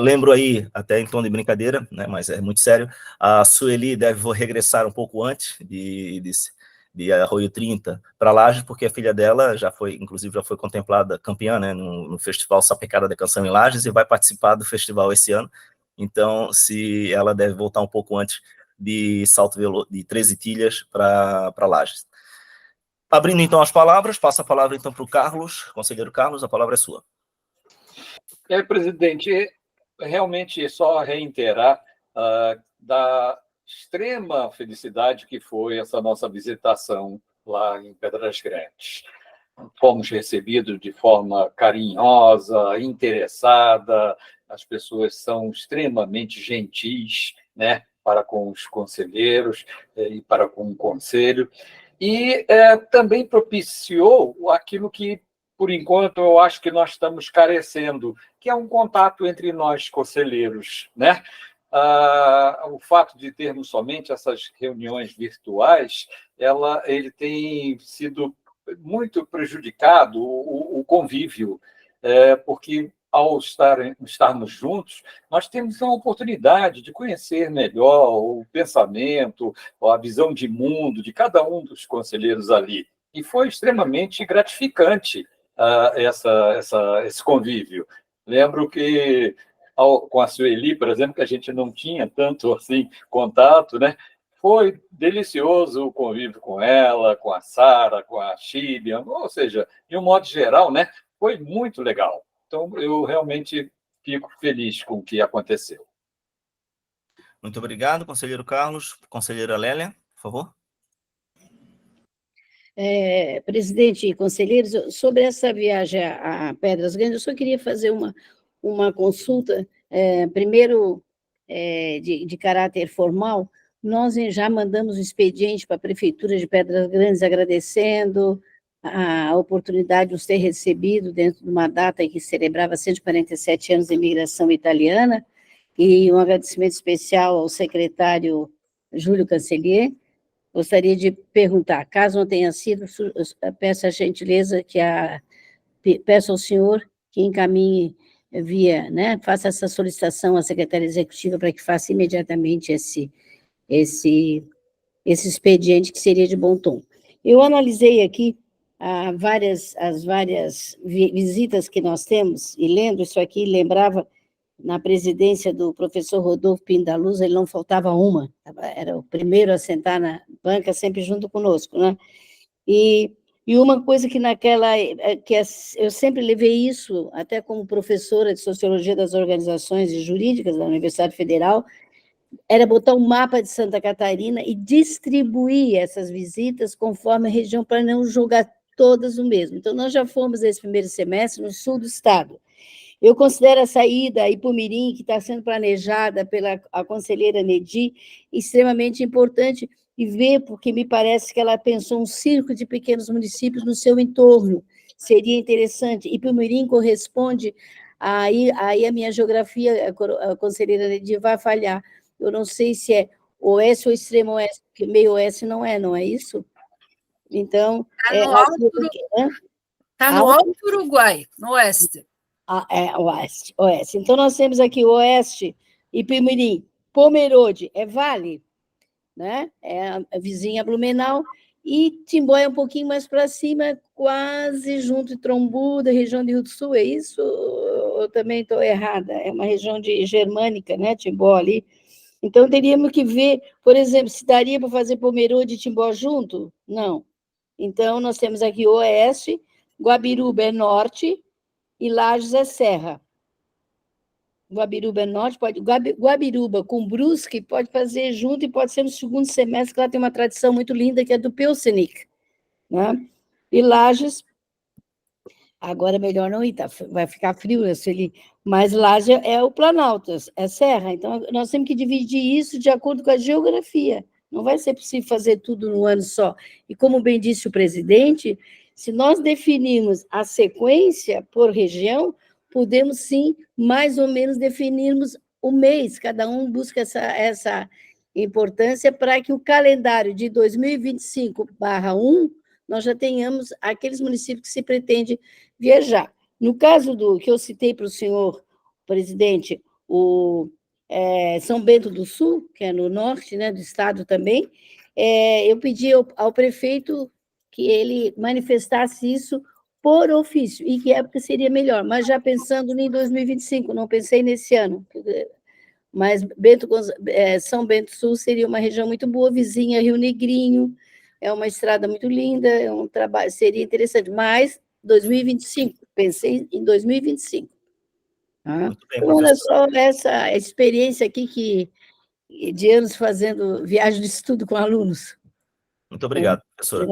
Lembro aí, até em tom de brincadeira, né, mas é muito sério, a Sueli deve regressar um pouco antes de Arroio 30 para Lages, porque a filha dela inclusive já foi contemplada campeã, né, no Festival Sapecada da Canção em Lages, e vai participar do festival esse ano. Então, se ela deve voltar um pouco antes de Salto Veloso, de Três Itilhas para Lages. Abrindo, então, as palavras, passa a palavra, então, para o Carlos. Conselheiro Carlos, a palavra é sua. Presidente, realmente só reiterar da extrema felicidade que foi essa nossa visitação lá em Pedras Grandes. Fomos recebidos de forma carinhosa, interessada, as pessoas são extremamente gentis, né, para com os conselheiros e para com o conselho, e também propiciou aquilo que, por enquanto, eu acho que nós estamos carecendo, que é um contato entre nós, conselheiros, né? O fato de termos somente essas reuniões virtuais, ele tem sido muito prejudicado o convívio, porque ao estarmos juntos, nós temos uma oportunidade de conhecer melhor o pensamento, a visão de mundo de cada um dos conselheiros ali. E foi extremamente gratificante esse convívio. Lembro que com a Sueli, por exemplo, que a gente não tinha tanto assim contato, né? Foi delicioso o convívio com ela, com a Sara, com a Chilian, ou seja, de um modo geral, né? Foi muito legal. Então, eu realmente fico feliz com o que aconteceu. Muito obrigado, conselheiro Carlos. Conselheira Lélia, por favor. Presidente e conselheiros, sobre essa viagem a Pedras Grandes, eu só queria fazer uma consulta, primeiro, de caráter formal. Nós já mandamos o expediente para a Prefeitura de Pedras Grandes, agradecendo a oportunidade de os ter recebido dentro de uma data em que celebrava 147 anos de imigração italiana, e um agradecimento especial ao secretário Júlio Cancellier. Gostaria de perguntar, caso não tenha sido, peço a gentileza peço ao senhor que encaminhe né, faça essa solicitação à secretária executiva para que faça imediatamente esse expediente, que seria de bom tom. Eu analisei aqui as várias visitas que nós temos, e lendo isso aqui, lembrava, na presidência do professor Rodolfo Pindaluz, ele não faltava uma, era o primeiro a sentar na banca, sempre junto conosco, né? E uma coisa que eu sempre levei isso, até como professora de Sociologia das Organizações e Jurídicas da Universidade Federal, era botar um mapa de Santa Catarina e distribuir essas visitas conforme a região, para não jogar todas no mesmo. Então, nós já fomos, nesse primeiro semestre, no sul do estado. Eu considero a saída a Ipumirim, que está sendo planejada pela conselheira Nedi, extremamente importante, e ver, porque me parece que ela pensou um círculo de pequenos municípios no seu entorno. Seria interessante. Ipumirim corresponde, aí a minha geografia, a conselheira Nedi vai falhar. Eu não sei se é oeste ou extremo oeste, porque meio oeste não é isso? Então... Está no Alto Uruguai, no oeste. Oeste. Então, nós temos aqui o oeste, Ipumirim, Pomerode, vale, né? É a vizinha Blumenau, e Timbó é um pouquinho mais para cima, quase junto de Trombuda, região de Rio do Sul, é isso? Eu também estou errada, é uma região germânica, né, Timbó ali. Então, teríamos que ver, por exemplo, se daria para fazer Pomerode e Timbó junto? Não. Então, nós temos aqui o oeste, Guabiruba é norte, e Lages é serra. Guabiruba é norte, Guabiruba com Brusque pode fazer junto, e pode ser no segundo semestre, que lá tem uma tradição muito linda, que é do Pilsenic, né? E Lages, agora é melhor não ir, vai ficar frio, né, Sueli? Mas Lages é o Planalto, é serra, então nós temos que dividir isso de acordo com a geografia, não vai ser possível fazer tudo num ano só. E como bem disse o presidente, se nós definirmos a sequência por região, podemos sim, mais ou menos, definirmos o mês, cada um busca essa importância para que o calendário de 2025/1, nós já tenhamos aqueles municípios que se pretende viajar. No caso que eu citei para o senhor presidente, São Bento do Sul, que é no norte, né, do estado também, eu pedi ao prefeito que ele manifestasse isso por ofício, e que época seria melhor, mas já pensando em 2025, não pensei nesse ano, mas São Bento do Sul seria uma região muito boa, vizinha Rio Negrinho, é uma estrada muito linda, é um trabalho, seria interessante, mas 2025, pensei em 2025. Muito bem, Então, olha só professora. essa experiência aqui de anos fazendo viagem de estudo com alunos. Muito obrigado, professora.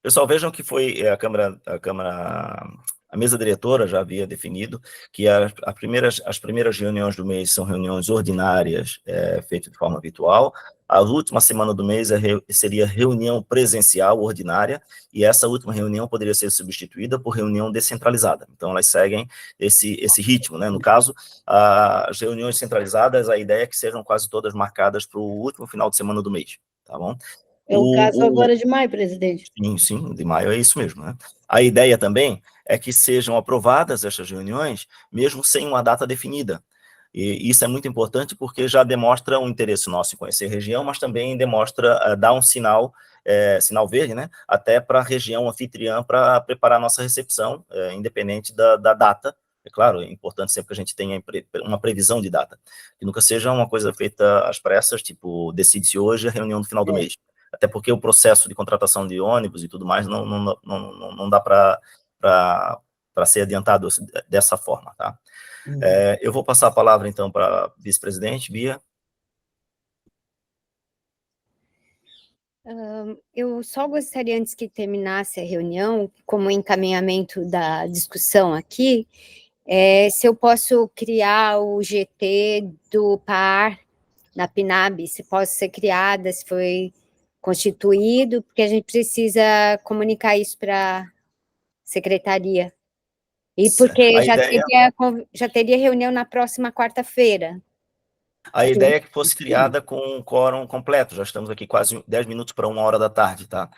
Pessoal, vejam que foi a mesa diretora já havia definido que as primeiras reuniões do mês são reuniões ordinárias, feitas de forma virtual. A última semana do mês seria reunião presencial ordinária, e essa última reunião poderia ser substituída por reunião descentralizada. Então, elas seguem esse ritmo, né? No caso, as reuniões centralizadas, a ideia é que sejam quase todas marcadas para o último final de semana do mês, tá bom? É o caso agora de maio, presidente. Sim, de maio é isso mesmo, né? A ideia também é que sejam aprovadas essas reuniões, mesmo sem uma data definida. E isso é muito importante porque já demonstra um interesse nosso em conhecer a região, mas também demonstra, dá um sinal verde, né? Até para a região anfitriã para preparar a nossa recepção, independente da data. É claro, é importante sempre que a gente tenha uma previsão de data, que nunca seja uma coisa feita às pressas, tipo, decide-se hoje a reunião do final do mês. Até porque o processo de contratação de ônibus e tudo mais não dá para ser adiantado dessa forma, tá? Eu vou passar a palavra, então, para a vice-presidente, Bia. Eu só gostaria, antes que terminasse a reunião, como encaminhamento da discussão aqui, se eu posso criar o GT do PAR na PNAB, se pode ser criada, se foi constituído, porque a gente precisa comunicar isso para a secretaria. E porque já teria reunião na próxima quarta-feira. A ideia é que fosse criada com um quórum completo, já estamos aqui quase 10 minutos para 1h da tarde, tá?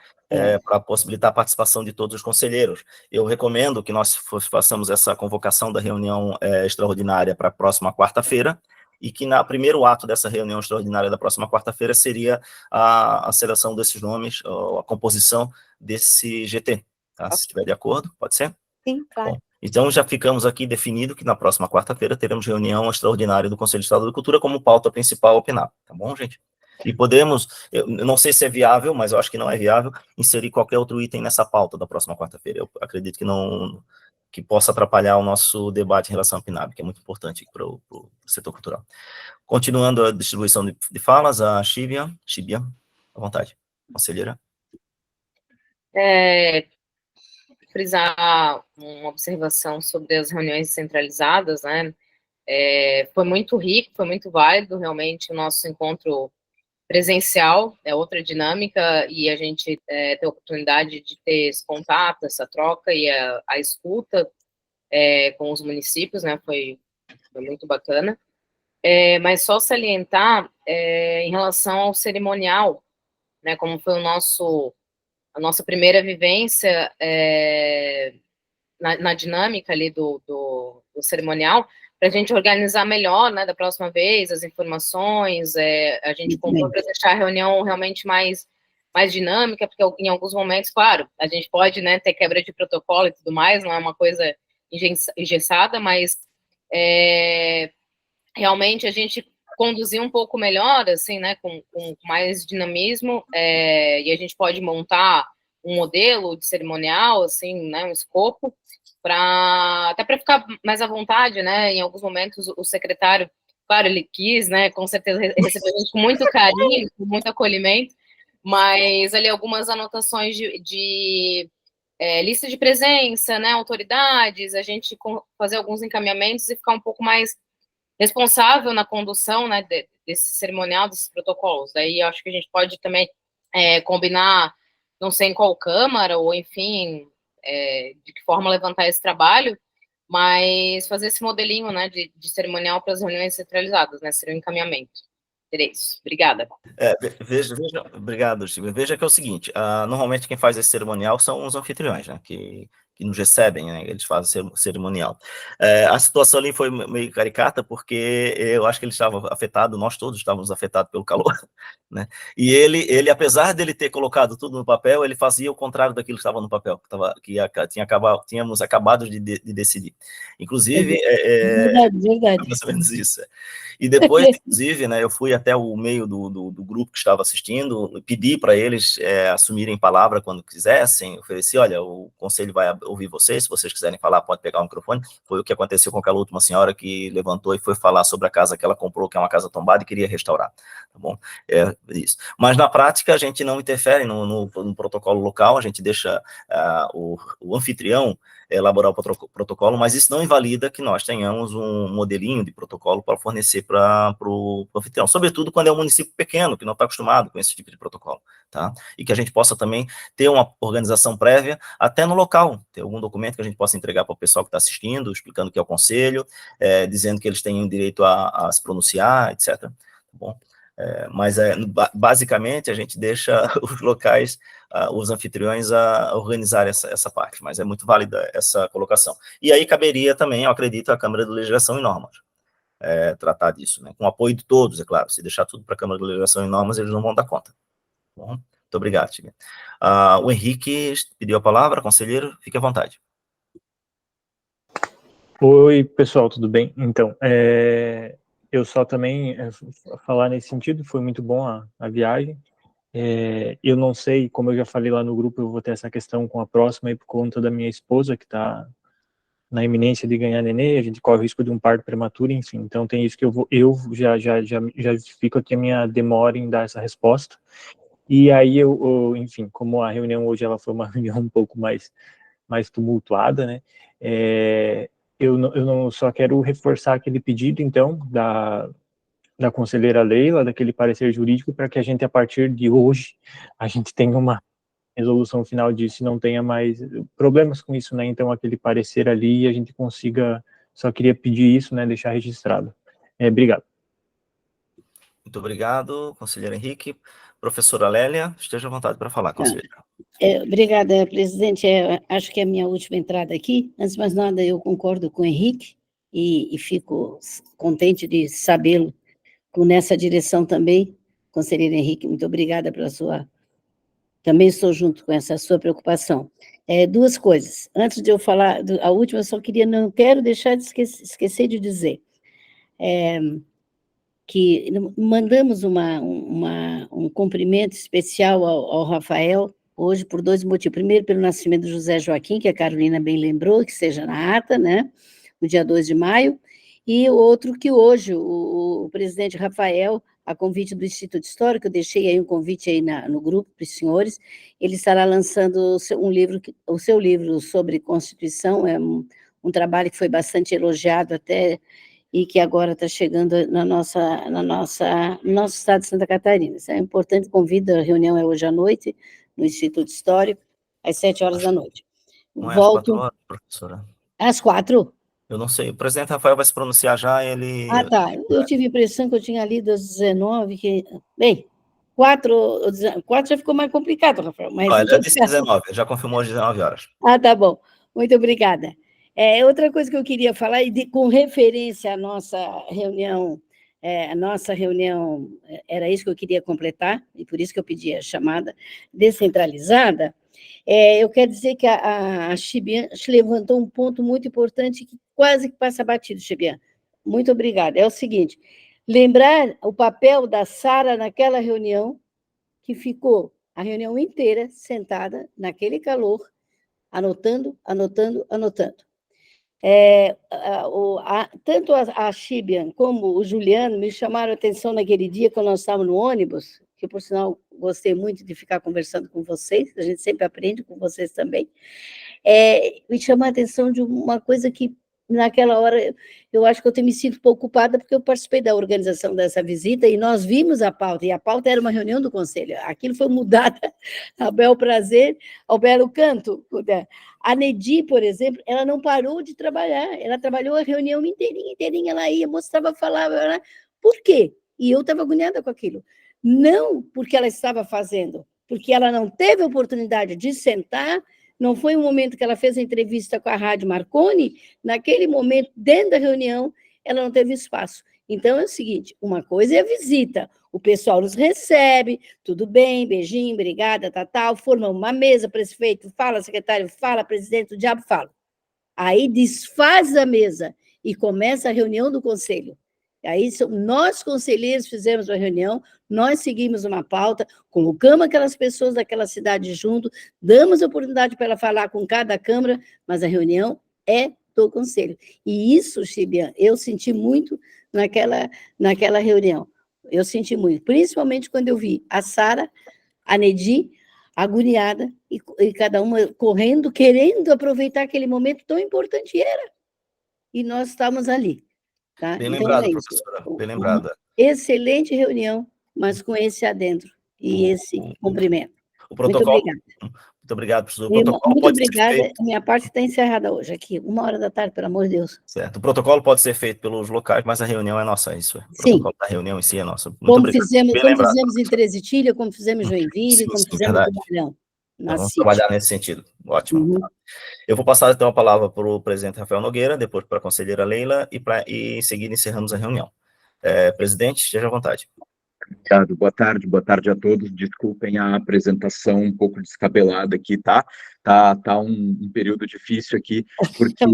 Para possibilitar a participação de todos os conselheiros. Eu recomendo que nós façamos essa convocação da reunião extraordinária para a próxima quarta-feira, e que no primeiro ato dessa reunião extraordinária da próxima quarta-feira seria a seleção desses nomes, a composição desse GT, tá? Se estiver de acordo, pode ser? Sim, claro. Bom, então já ficamos aqui definido que na próxima quarta-feira teremos reunião extraordinária do Conselho de Estado da Cultura como pauta principal ao PNAB, tá bom, gente? E podemos, eu não sei se é viável, mas eu acho que não é viável, inserir qualquer outro item nessa pauta da próxima quarta-feira. Eu acredito que possa atrapalhar o nosso debate em relação ao PNAB, que é muito importante para o setor cultural. Continuando a distribuição de falas, a Chibia, à vontade, conselheira. Frisar uma observação sobre as reuniões centralizadas, né? Foi muito rico, foi muito válido, realmente, o nosso encontro presencial, é outra dinâmica, e a gente ter a oportunidade de ter esse contato, essa troca e a escuta com os municípios, né? Foi muito bacana. Mas só salientar em relação ao cerimonial, né? Como foi a nossa primeira vivência na dinâmica ali do cerimonial, para a gente organizar melhor, né, da próxima vez, as informações, a gente comprou para deixar a reunião realmente mais dinâmica, porque em alguns momentos, claro, a gente pode, né, ter quebra de protocolo e tudo mais, não é uma coisa engessada, mas realmente a gente conduzir um pouco melhor, assim, né, com mais dinamismo, e a gente pode montar um modelo de cerimonial, assim, né, um escopo, até para ficar mais à vontade, né, em alguns momentos o secretário, claro, ele quis, né, com certeza recebeu a gente com muito carinho, com muito acolhimento, mas ali algumas anotações de lista de presença, né, autoridades, a gente fazer alguns encaminhamentos e ficar um pouco mais responsável na condução, né, desse cerimonial, desses protocolos. Daí acho que a gente pode também combinar, não sei em qual câmara, ou enfim, de que forma levantar esse trabalho, mas fazer esse modelinho, né, de cerimonial para as reuniões centralizadas, né, seria um encaminhamento. Seria isso. Obrigada. Veja, obrigado, Silvia. Veja que é o seguinte, normalmente quem faz esse cerimonial são os anfitriões, né, que que nos recebem, né? Eles fazem cerimonial. A situação ali foi meio caricata, porque eu acho que ele estava afetado, nós todos estávamos afetados pelo calor, né? E ele, apesar dele ter colocado tudo no papel, ele fazia o contrário daquilo que estava no papel, tínhamos acabado de decidir. Inclusive, verdade. mais ou menos isso. E depois, inclusive, né, eu fui até o meio do grupo que estava assistindo, pedi para eles assumirem palavra quando quisessem, ofereci, olha, o conselho vai ouvir vocês, se vocês quiserem falar, pode pegar o microfone. Foi o que aconteceu com aquela última senhora que levantou e foi falar sobre a casa que ela comprou, que é uma casa tombada, e queria restaurar, tá bom? Isso. Mas na prática, a gente não interfere no protocolo local, a gente deixa o anfitrião elaborar o protocolo, mas isso não invalida que nós tenhamos um modelinho de protocolo para fornecer para o anfitrião, sobretudo quando é um município pequeno, que não está acostumado com esse tipo de protocolo, tá? E que a gente possa também ter uma organização prévia, até no local, ter algum documento que a gente possa entregar para o pessoal que está assistindo, explicando o que é o conselho, dizendo que eles têm direito a se pronunciar, etc. Tá bom? Mas basicamente a gente deixa os locais, os anfitriões a organizar essa parte, mas é muito válida essa colocação. E aí caberia também, eu acredito, a Câmara de Legislação e Normas tratar disso, né? Com o apoio de todos, é claro. Se deixar tudo para a Câmara de Legislação e Normas, eles não vão dar conta. Bom, muito obrigado, Tigre. O Henrique pediu a palavra, conselheiro, fique à vontade. Oi, pessoal, tudo bem? Então, eu só também falar nesse sentido, foi muito bom a viagem. Eu não sei, como eu já falei lá no grupo, eu vou ter essa questão com a próxima, aí por conta da minha esposa, que está na iminência de ganhar nenê, a gente corre o risco de um parto prematuro, enfim, então tem isso que eu já justifico aqui a minha demora em dar essa resposta. E aí enfim, como a reunião hoje ela foi uma reunião um pouco mais tumultuada, né, eu não só quero reforçar aquele pedido, então, da conselheira Leila, daquele parecer jurídico, para que a gente, a partir de hoje, a gente tenha uma resolução final disso e não tenha mais problemas com isso, né? Então, aquele parecer ali, a gente consiga, só queria pedir isso, né, deixar registrado. Obrigado. Muito obrigado, conselheiro Henrique. Professora Lélia, esteja à vontade para falar, conselheira. Obrigada, presidente. Acho que é a minha última entrada aqui. Antes de mais nada, eu concordo com o Henrique e fico contente de sabê-lo nessa direção também. Conselheiro Henrique, muito obrigada pela sua... Também estou junto com essa sua preocupação. Duas coisas. Antes de eu falar a última, eu só não quero deixar de esquecer de dizer que mandamos um cumprimento especial ao Rafael, hoje, por dois motivos. Primeiro, pelo nascimento do José Joaquim, que a Carolina bem lembrou, que seja na ata, né, no dia 2 de maio, e outro que hoje o presidente Rafael, a convite do Instituto Histórico, eu deixei aí um convite aí no grupo para os senhores, ele estará lançando o seu livro sobre Constituição, é um trabalho que foi bastante elogiado até, e que agora está chegando no nosso estado de Santa Catarina. Isso é importante, convido, a reunião é hoje à noite, no Instituto Histórico, às 7h da noite. Não é às 4h, professora? Às 4h? Eu não sei, o presidente Rafael vai se pronunciar já, ele... Tá, eu tive a impressão que eu tinha lido às 19h, que... Bem, 4 já ficou mais complicado, Rafael, mas... Olha, eu disse 19, já confirmou às 19h. Tá bom, muito obrigada. Outra coisa que eu queria falar, com referência à nossa reunião, era isso que eu queria completar, e por isso que eu pedi a chamada descentralizada, eu quero dizer que a Xibian levantou um ponto muito importante que quase que passa batido, Xibian. Muito obrigada. É o seguinte, lembrar o papel da Sara naquela reunião, que ficou a reunião inteira sentada naquele calor, anotando. Tanto a Xibian como o Juliano me chamaram a atenção naquele dia que nós estávamos no ônibus, que, por sinal, gostei muito de ficar conversando com vocês, a gente sempre aprende com vocês também, me chamou a atenção de uma coisa que, naquela hora, eu acho que eu tenho me sido um pouco ocupada, porque eu participei da organização dessa visita, e nós vimos a pauta, e a pauta era uma reunião do Conselho, aquilo foi mudado ao bel prazer, ao belo canto. A Nedi, por exemplo, ela não parou de trabalhar, ela trabalhou a reunião inteirinha, ela ia, mostrava, falava, por quê? E eu estava agoniada com aquilo. Não porque ela estava fazendo, porque ela não teve oportunidade de sentar, Não foi um momento que ela fez a entrevista com a Rádio Marconi, naquele momento, dentro da reunião, ela não teve espaço. Então, é o seguinte, uma coisa é a visita, o pessoal nos recebe, tudo bem, beijinho, obrigada, tal, formamos uma mesa, prefeito fala, secretário fala, presidente, o diabo fala. Aí desfaz a mesa e começa a reunião do conselho. Aí nós, conselheiros, fizemos uma reunião, nós seguimos uma pauta, colocamos aquelas pessoas daquela cidade junto, damos a oportunidade para ela falar com cada câmara, mas a reunião é do conselho. E isso, Chibian, eu senti muito naquela reunião. Eu senti muito, principalmente quando eu vi a Sara, a Nedi, agoniada, e cada uma correndo, querendo aproveitar aquele momento tão importante que era. E nós estávamos ali. Tá? Bem Então, lembrado, é isso. professora, bem lembrada. Excelente reunião, mas com esse adentro e esse cumprimento. O protocolo, muito obrigada. Muito obrigado, professor. O protocolo Muito pode ser obrigada. feito... Minha parte está encerrada hoje, aqui, 1h da tarde, pelo amor de Deus. Certo. O protocolo pode ser feito pelos locais, mas a reunião é nossa, isso. O protocolo da reunião em si é nossa. Muito Como obrigado. fizemos em Trezitilha, como fizemos em Joinville, Sim, como sim, fizemos verdade. em Tubarão. Vamos trabalhar nesse sentido. Ótimo. Tá. Eu vou passar, então, a palavra para o presidente Rafael Nogueira, depois para a conselheira Leila, e em seguida encerramos a reunião. Presidente, esteja à vontade. Obrigado, boa tarde a todos. Desculpem a apresentação um pouco descabelada aqui, tá? Tá um período difícil aqui, porque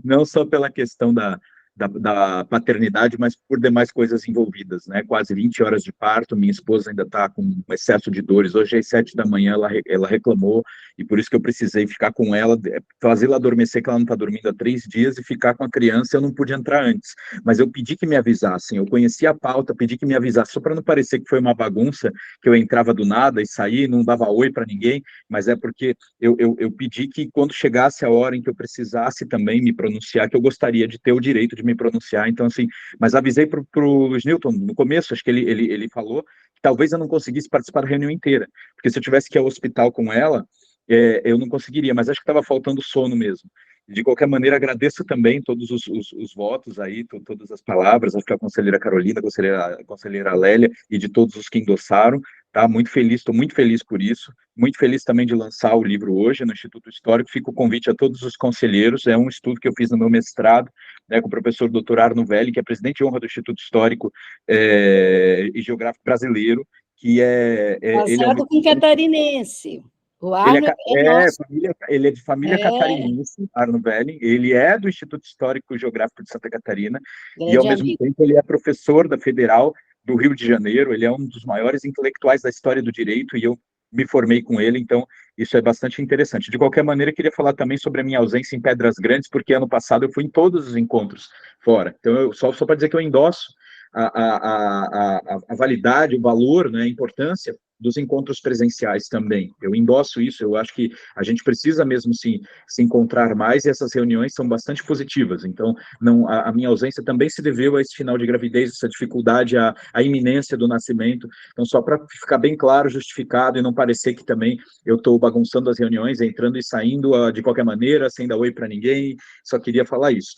não só pela questão da paternidade, mas por demais coisas envolvidas, né? Quase 20 horas de parto, minha esposa ainda está com um excesso de dores. Hoje, às 7 da manhã, ela reclamou, e por isso que eu precisei ficar com ela, fazê-la adormecer, que ela não está dormindo há 3 dias, e ficar com a criança. Eu não pude entrar antes, mas eu pedi que me avisassem, eu conheci a pauta, pedi que me avisassem, só para não parecer que foi uma bagunça, que eu entrava do nada e saí, não dava oi para ninguém, mas é porque eu pedi que quando chegasse a hora em que eu precisasse também me pronunciar, que eu gostaria de ter o direito de me pronunciar. Então, assim, mas avisei para o Luiz Newton no começo, acho que ele falou que talvez eu não conseguisse participar da reunião inteira, porque se eu tivesse que ir ao hospital com ela, eu não conseguiria, mas acho que estava faltando sono mesmo. De qualquer maneira, agradeço também todos os votos aí, todas as palavras, acho que a conselheira Carolina, a conselheira Lélia, e de todos os que endossaram, tá? Muito feliz, estou muito feliz por isso, muito feliz também de lançar o livro hoje no Instituto Histórico. Fica o convite a todos os conselheiros, é um estudo que eu fiz no meu mestrado, né, com o professor Dr. Arno Velli, que é presidente de honra do Instituto Histórico e Geográfico Brasileiro, que Casado com catarinense. O Arno ele é de família catarinense, Arno Velli. Ele é do Instituto Histórico e Geográfico de Santa Catarina, e ao mesmo tempo ele é professor da Federal do Rio de Janeiro. Ele é um dos maiores intelectuais da história do direito, e eu me formei com ele, então isso é bastante interessante. De qualquer maneira, eu queria falar também sobre a minha ausência em Pedras Grandes, porque ano passado eu fui em todos os encontros fora. Então, só para dizer que eu endosso a validade, o valor, né, a importância dos encontros presenciais também. Eu endosso isso, eu acho que a gente precisa mesmo se encontrar mais, e essas reuniões são bastante positivas. Então, a minha ausência também se deveu a esse final de gravidez, essa dificuldade, a iminência do nascimento. Então, só para ficar bem claro, justificado, e não parecer que também eu estou bagunçando as reuniões, entrando e saindo de qualquer maneira, sem dar oi para ninguém, só queria falar isso.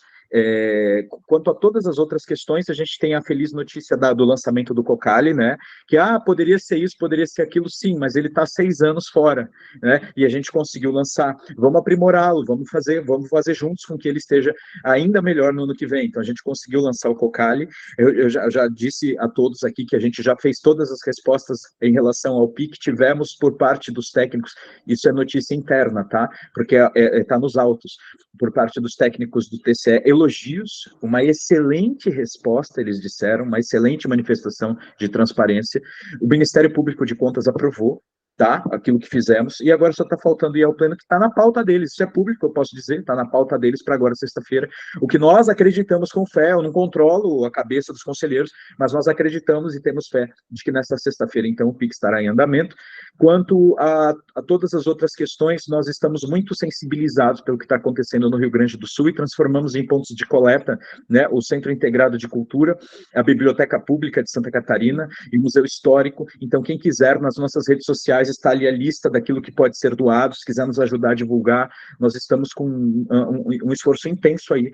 Quanto a todas as outras questões, a gente tem a feliz notícia do lançamento do Cocali, né, que poderia ser isso, poderia ser aquilo, sim, mas ele está 6 anos fora, né, e a gente conseguiu lançar. Vamos aprimorá-lo, vamos fazer juntos com que ele esteja ainda melhor no ano que vem. Então a gente conseguiu lançar o Cocali. Eu já disse a todos aqui que a gente já fez todas as respostas em relação ao PIC, tivemos por parte dos técnicos, isso é notícia interna, tá, porque está nos autos, por parte dos técnicos do TCE, elogios, uma excelente resposta, eles disseram, uma excelente manifestação de transparência. O Ministério Público de Contas aprovou, tá, aquilo que fizemos, e agora só está faltando ir ao pleno, que está na pauta deles. Isso é público, eu posso dizer, está na pauta deles para agora, sexta-feira. O que nós acreditamos com fé, eu não controlo a cabeça dos conselheiros, mas nós acreditamos e temos fé de que nesta sexta-feira, então, o PIC estará em andamento. Quanto a todas as outras questões, nós estamos muito sensibilizados pelo que está acontecendo no Rio Grande do Sul, e transformamos em pontos de coleta, né, o Centro Integrado de Cultura, a Biblioteca Pública de Santa Catarina e o Museu Histórico. Então, quem quiser, nas nossas redes sociais está ali a lista daquilo que pode ser doado. Se quiser nos ajudar a divulgar, nós estamos com um esforço intenso aí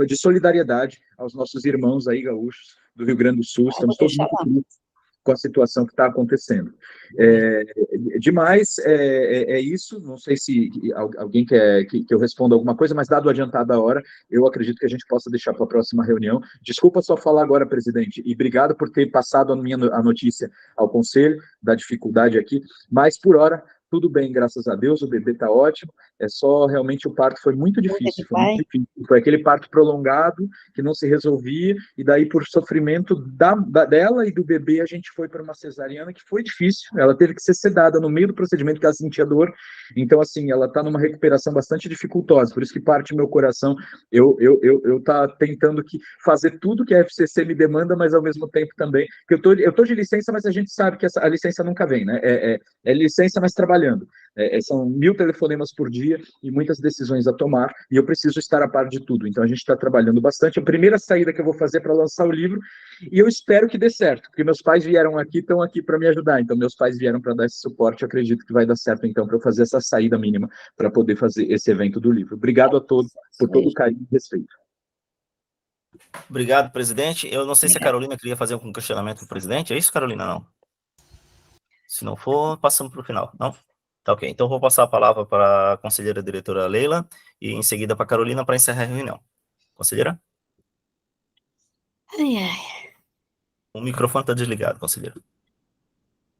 de solidariedade aos nossos irmãos aí gaúchos do Rio Grande do Sul. Estamos todos muito felizes. com a situação que está acontecendo. Demais, é isso. Não sei se alguém quer que eu responda alguma coisa, mas dado o adiantado da hora, eu acredito que a gente possa deixar para a próxima reunião. Desculpa só falar agora, presidente, e obrigado por ter passado a notícia ao Conselho, da dificuldade aqui, mas por hora, tudo bem, graças a Deus, o bebê está ótimo, é só realmente o parto foi muito difícil, foi aquele parto prolongado, que não se resolvia, e daí por sofrimento dela e do bebê, a gente foi para uma cesariana, que foi difícil, ela teve que ser sedada no meio do procedimento, que ela sentia dor, então assim, ela está numa recuperação bastante dificultosa, por isso que parte meu coração, eu tá tentando fazer tudo que a FCC me demanda, mas ao mesmo tempo também, porque eu tô de licença, mas a gente sabe que a licença nunca vem, né, é licença, mas trabalhando, são 1000 telefonemas por dia e muitas decisões a tomar, e eu preciso estar a par de tudo, então a gente está trabalhando bastante. A primeira saída que eu vou fazer para lançar o livro, e eu espero que dê certo, porque meus pais vieram aqui, estão aqui para me ajudar, então meus pais vieram para dar esse suporte, eu acredito que vai dar certo então para eu fazer essa saída mínima para poder fazer esse evento do livro. Obrigado a todos por todo o carinho e respeito. Obrigado, presidente. Eu não sei se a Carolina queria fazer algum questionamento para o presidente, é isso, Carolina? Não? Se não for, passamos para o final, não? Tá ok, então vou passar a palavra para a conselheira diretora Leila e em seguida para a Carolina para encerrar a reunião. Conselheira? Ai, ai. O microfone está desligado, conselheira.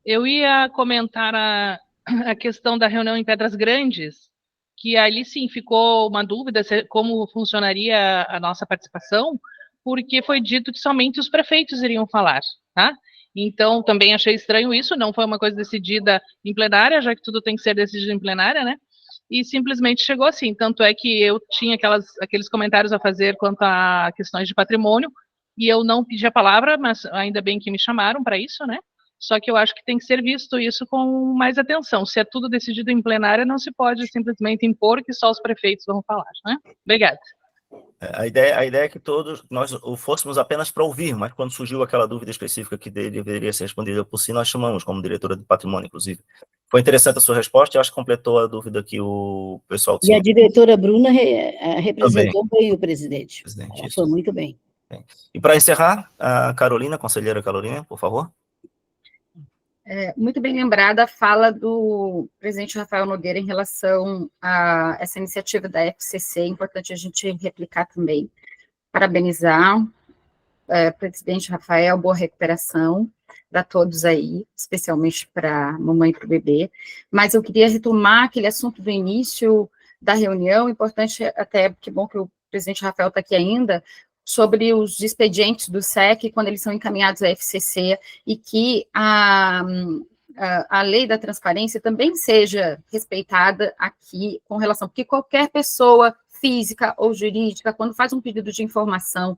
Eu ia comentar a questão da reunião em Pedras Grandes, que ali sim ficou uma dúvida como funcionaria a nossa participação, porque foi dito que somente os prefeitos iriam falar, tá? Então, também achei estranho isso, não foi uma coisa decidida em plenária, já que tudo tem que ser decidido em plenária, né? E simplesmente chegou assim, tanto é que eu tinha aqueles comentários a fazer quanto a questões de patrimônio, e eu não pedi a palavra, mas ainda bem que me chamaram para isso, né? Só que eu acho que tem que ser visto isso com mais atenção. Se é tudo decidido em plenária, não se pode simplesmente impor que só os prefeitos vão falar, né? Obrigada. A ideia é que todos nós fôssemos apenas para ouvir, mas quando surgiu aquela dúvida específica que deveria ser respondida por si, nós chamamos como diretora de patrimônio, inclusive. Foi interessante a sua resposta, eu acho que completou a dúvida que o pessoal tinha. E a diretora Bruna representou bem o presidente. Ela foi muito bem. E para encerrar, a Carolina, conselheira Carolina, por favor. Muito bem lembrada a fala do presidente Rafael Nogueira em relação a essa iniciativa da FCC, é importante a gente replicar também. Parabenizar, presidente Rafael, boa recuperação para todos aí, especialmente para a mamãe e para o bebê, mas eu queria retomar aquele assunto do início da reunião, importante até, que bom que o presidente Rafael está aqui ainda, sobre os expedientes do SEC, quando eles são encaminhados à FCC, e que a lei da transparência também seja respeitada aqui com relação, porque qualquer pessoa física ou jurídica, quando faz um pedido de informação,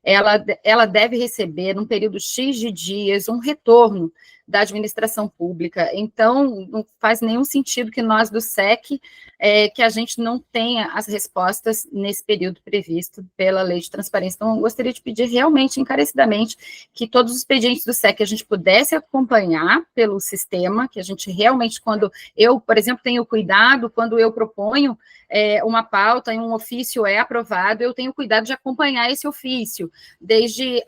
ela deve receber, num período X de dias, um retorno da administração pública. Então, não faz nenhum sentido que nós do SEC, que a gente não tenha as respostas nesse período previsto pela lei de transparência. Então, eu gostaria de pedir realmente, encarecidamente, que todos os expedientes do SEC a gente pudesse acompanhar pelo sistema, que a gente realmente, quando eu, por exemplo, tenho cuidado, quando eu proponho uma pauta e um ofício é aprovado, eu tenho cuidado de acompanhar esse ofício, desde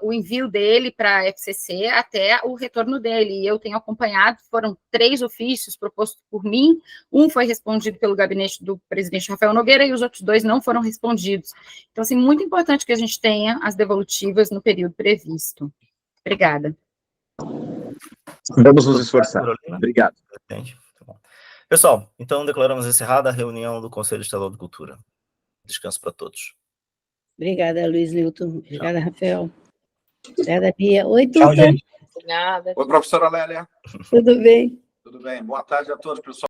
o envio dele para a FCC até o retorno dele, e eu tenho acompanhado, foram 3 ofícios propostos por mim, um foi respondido pelo gabinete do presidente Rafael Nogueira e os outros 2 não foram respondidos. Então, assim, muito importante que a gente tenha as devolutivas no período previsto. Obrigada. Vamos nos esforçar. Obrigado. Pessoal, então declaramos encerrada a reunião do Conselho Estadual de Cultura. Descanso para todos. Obrigada, Luiz Newton. Obrigada, Rafael. Obrigada, Bia. Oi, Tuta. Tchau, gente. Oi, professora Lélia. Tudo bem? Tudo bem. Boa tarde a todos, pessoal.